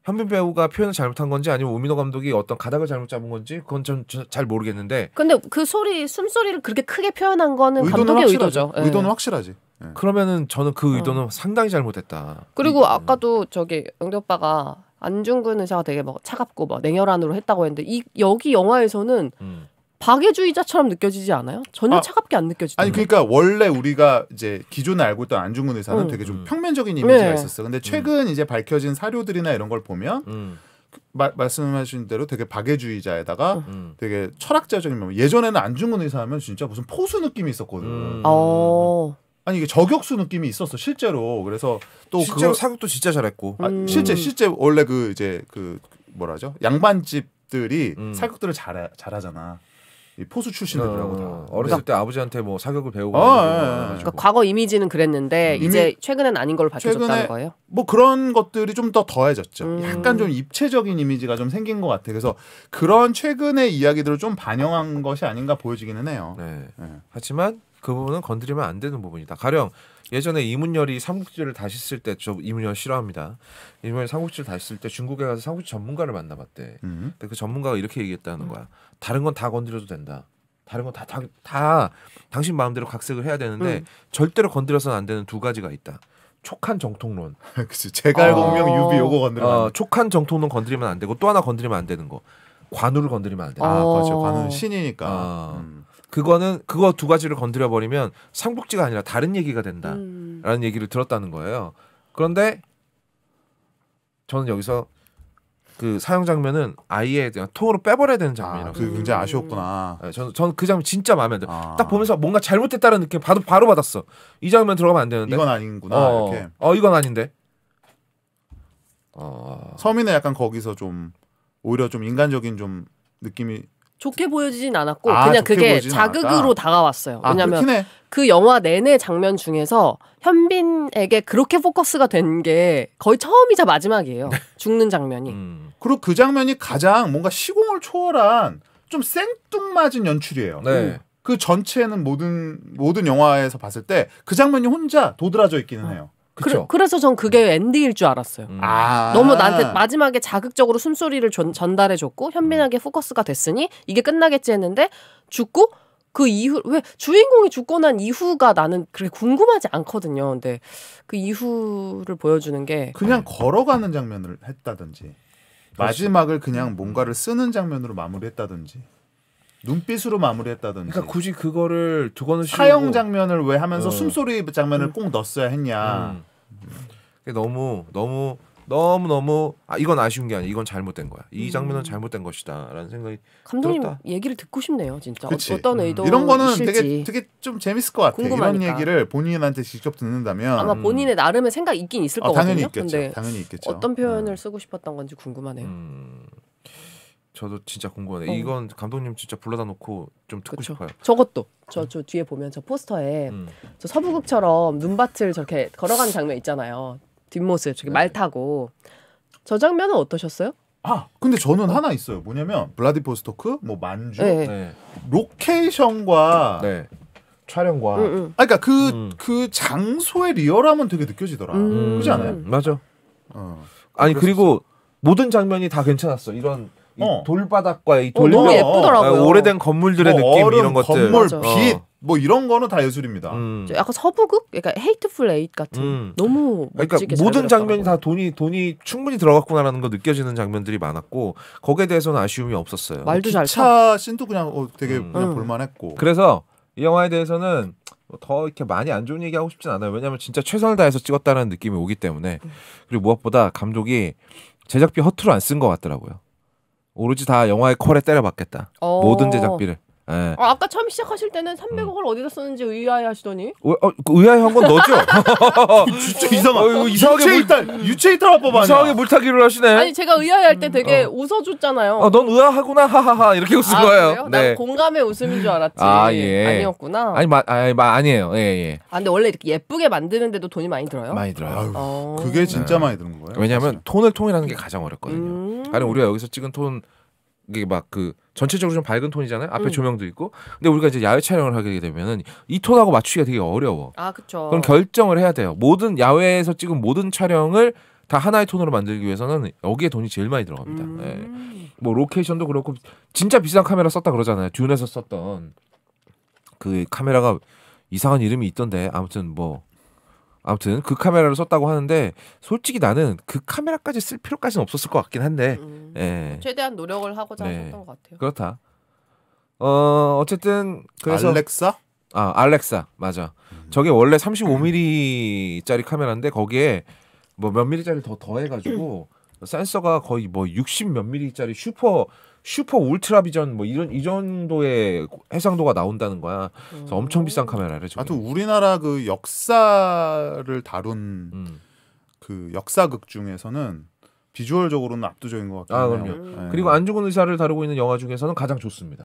현빈 배우가 표현을 잘못한 건지 아니면 우민호 감독이 어떤 가닥을 잘못 잡은 건지 그건 좀 잘 모르겠는데. 근데 그 숨소리를 그렇게 크게 표현한 거는 감독의 의도죠. 의도는 확실하지. 그러면은 저는 그 의도는 상당히 잘못했다. 그리고 아까도 영대 오빠가 안중근 의사가 되게 차갑고 냉혈한으로 했다고 했는데 여기 영화에서는 박애주의자처럼 느껴지지 않아요? 전혀 차갑게 안 느껴지죠. 아니 그러니까 원래 우리가 이제 기존에 알고 있던 안중근 의사는 되게 좀 평면적인 이미지가 있었어. 근데 최근 이제 밝혀진 사료들이나 이런 걸 보면 말씀하신 대로 되게 박애주의자에다가 되게 철학자적인 예전에는 안중근 의사 하면 진짜 무슨 포수 느낌이 있었거든. 아니 이게 저격수 느낌이 있었어 실제로. 그래서 또 실제로 사격도 진짜 잘했고. 실제 원래 그 이제 그 뭐라죠? 양반집들이 사격들을 잘하잖아. 이 포수 출신들하고 다. 어렸을 때 아버지한테 뭐 사격을 배우고. 그러니까 과거 이미지는 그랬는데 이제 최근엔 아닌 걸로 밝혀졌다는 거예요. 뭐 그런 것들이 좀 더 더해졌죠. 약간 좀 입체적인 이미지가 좀 생긴 것 같아. 그래서 그런 최근의 이야기들을 좀 반영한 것이 아닌가 보여지기는 해요. 네. 하지만 그 부분은 건드리면 안 되는 부분이다. 가령 예전에 이문열이 삼국지를 다시 쓸 때 저 이문열 싫어합니다. 이문열이 삼국지를 다시 쓸 때 중국에 가서 삼국지 전문가를 만나봤대. 근데 그 전문가가 이렇게 얘기했다는 거야. 다른 건 다 건드려도 된다. 다른 건 다 당신 마음대로 각색을 해야 되는데 절대로 건드려서는 안 되는 두 가지가 있다. 촉한 정통론. 그치. 제갈공명 유비 요거 건드리면 촉한 정통론 건드리면 안 되고 또 하나 건드리면 안 되는 거. 관우를 건드리면 안 돼. 그렇죠. 관우는 신이니까. 그거 두 가지를 건드려 버리면 삼국지가 아니라 다른 얘기가 된다라는 얘기를 들었다는 거예요. 그런데 저는 여기서 그 사형 장면은 아예 그냥 통으로 빼버려야 되는 장면이라고. 그 굉장히 아쉬웠구나. 네, 저는 그 장면 진짜 마음에 들어요. 딱 보면서 뭔가 잘못됐다는 느낌 바로 받았어. 이 장면 들어가면 안 되는데. 이건 아닌구나. 이렇게. 이건 아닌데. 서민은 약간 거기서 좀 오히려 좀 인간적인 좀 느낌이 좋게 보여지진 않았고 그냥 그게 자극으로 않았다. 다가왔어요. 왜냐하면 그 영화 내내 장면 중에서 현빈에게 그렇게 포커스가 된 게 거의 처음이자 마지막이에요. 죽는 장면이. 그리고 그 장면이 가장 뭔가 시공을 초월한 좀 생뚱맞은 연출이에요. 네. 그 전체는 모든 영화에서 봤을 때 그 장면이 혼자 도드라져 있기는 해요. 그래서 전 그게 엔딩일 줄 알았어요. 너무 나한테 마지막에 자극적으로 숨소리를 전달해줬고 현빈에게 포커스가 됐으니 이게 끝나겠지 했는데 죽고 그 이후 왜 주인공이 죽고 난 이후가 나는 그렇게 궁금하지 않거든요. 근데 그 이후를 보여주는 게 그냥 걸어가는 장면을 했다든지 마지막을 그냥 뭔가를 쓰는 장면으로 마무리했다든지 눈빛으로 마무리했다든지. 그러니까 굳이 그거를 두고는 사형 장면을 왜 하면서 숨소리 장면을 꼭 넣었어야 했냐. 너무 이건 아쉬운 게 아니야. 이건 잘못된 거야. 이 장면은 잘못된 것이다라는 생각이 감독님 들었다. 얘기를 듣고 싶네요. 진짜 그치. 어떤 의도 이런 거는 있을지. 되게 좀 재밌을 것 같아. 궁금하니까. 이런 얘기를 본인한테 직접 듣는다면 아마 본인의 나름의 생각 있긴 있을 거거든요. 당연히 있겠죠. 근데 당연히 있겠죠. 어떤 표현을 쓰고 싶었던 건지 궁금하네요. 저도 진짜 궁금하네. 이건 감독님 진짜 불러다 놓고 좀 듣고 싶어요. 저것도 저 뒤에 보면 저 포스터에 저 서부극처럼 눈밭을 저렇게 걸어가는 장면 있잖아요. 뒷모습 저기 말 타고 저 장면은 어떠셨어요? 근데 저는 하나 있어요. 뭐냐면 블라디보스토크, 뭐 만주, 로케이션과 촬영과 그러니까 그 장소의 리얼함은 되게 느껴지더라. 그렇지 않아요? 맞아. 아니 그리고 모든 장면이 다 괜찮았어. 이런 이 돌바닥과 이 너무 예쁘더라고요. 오래된 건물들의 느낌 얼음, 이런 것들. 건물, 빛, 뭐 이런 거는 다 예술입니다. 약간 서부극, 그러니까 헤이트풀 에잇 같은 너무 멋지게 그러니까 모든 장면이 다 돈이 충분히 들어갔구나라는 거 느껴지는 장면들이 많았고 거기에 대해서는 아쉬움이 없었어요. 말도 잘 기차 씬도 그냥 되게 그냥 볼만했고. 그래서 이 영화에 대해서는 더 이렇게 많이 안 좋은 얘기하고 싶진 않아요. 왜냐하면 진짜 최선을 다해서 찍었다는 느낌이 오기 때문에. 그리고 무엇보다 감독이 제작비 허투루 안 쓴 것 같더라고요. 오로지 다 영화의 컬에 때려박겠다. 모든 제작비를. 예. 아까 처음 시작하실 때는 300억을 어디다 썼는지 의아해하시더니 의아해한 건 너죠? 진짜 이상하게 유체이탈 법 아니야? 이상하게 물타기를 하시네. 아니 제가 의아해할 때 되게 웃어줬잖아요. 넌 의아하구나 하하하 이렇게 웃은 거예요. 그래요? 난 공감의 웃음인 줄 알았지. 예. 아니었구나. 아니에요. 예. 근데 원래 이렇게 예쁘게 만드는데도 돈이 많이 들어요? 많이 들어요. 그게 진짜 많이 드는 거예요. 왜냐하면 톤을 통일하는 게 가장 어렵거든요. 아니 우리가 여기서 찍은 톤 이게 막 그 전체적으로 좀 밝은 톤이잖아요. 앞에 조명도 있고. 근데 우리가 이제 야외 촬영을 하게 되면은 이 톤하고 맞추기가 되게 어려워. 그렇죠. 그럼 결정을 해야 돼요. 모든 야외에서 찍은 모든 촬영을 다 하나의 톤으로 만들기 위해서는 여기에 돈이 제일 많이 들어갑니다. 예. 뭐 로케이션도 그렇고 진짜 비싼 카메라 썼다 그러잖아요. 듄에서 썼던 그 카메라가 이상한 이름이 있던데 아무튼 그 카메라를 썼다고 하는데 솔직히 나는 그 카메라까지 쓸 필요까지는 없었을 것 같긴 한데 최대한 노력을 하고자 하셨던 것 같아요. 그렇다. 어쨌든 그래서 알렉사 맞아. 저게 원래 35mm짜리 카메라인데 거기에 뭐 몇 mm짜리 더 해가지고 센서가 거의 뭐 60 몇 mm짜리 슈퍼 슈퍼 울트라 비전 뭐 이런 이 정도의 해상도가 나온다는 거야. 그래서 엄청 비싼 카메라래. 하여튼 우리나라 그 역사를 다룬 그 역사극 중에서는 비주얼적으로는 압도적인 것 같아요. 그럼요. 그리고 안중근 의사를 다루고 있는 영화 중에서는 가장 좋습니다.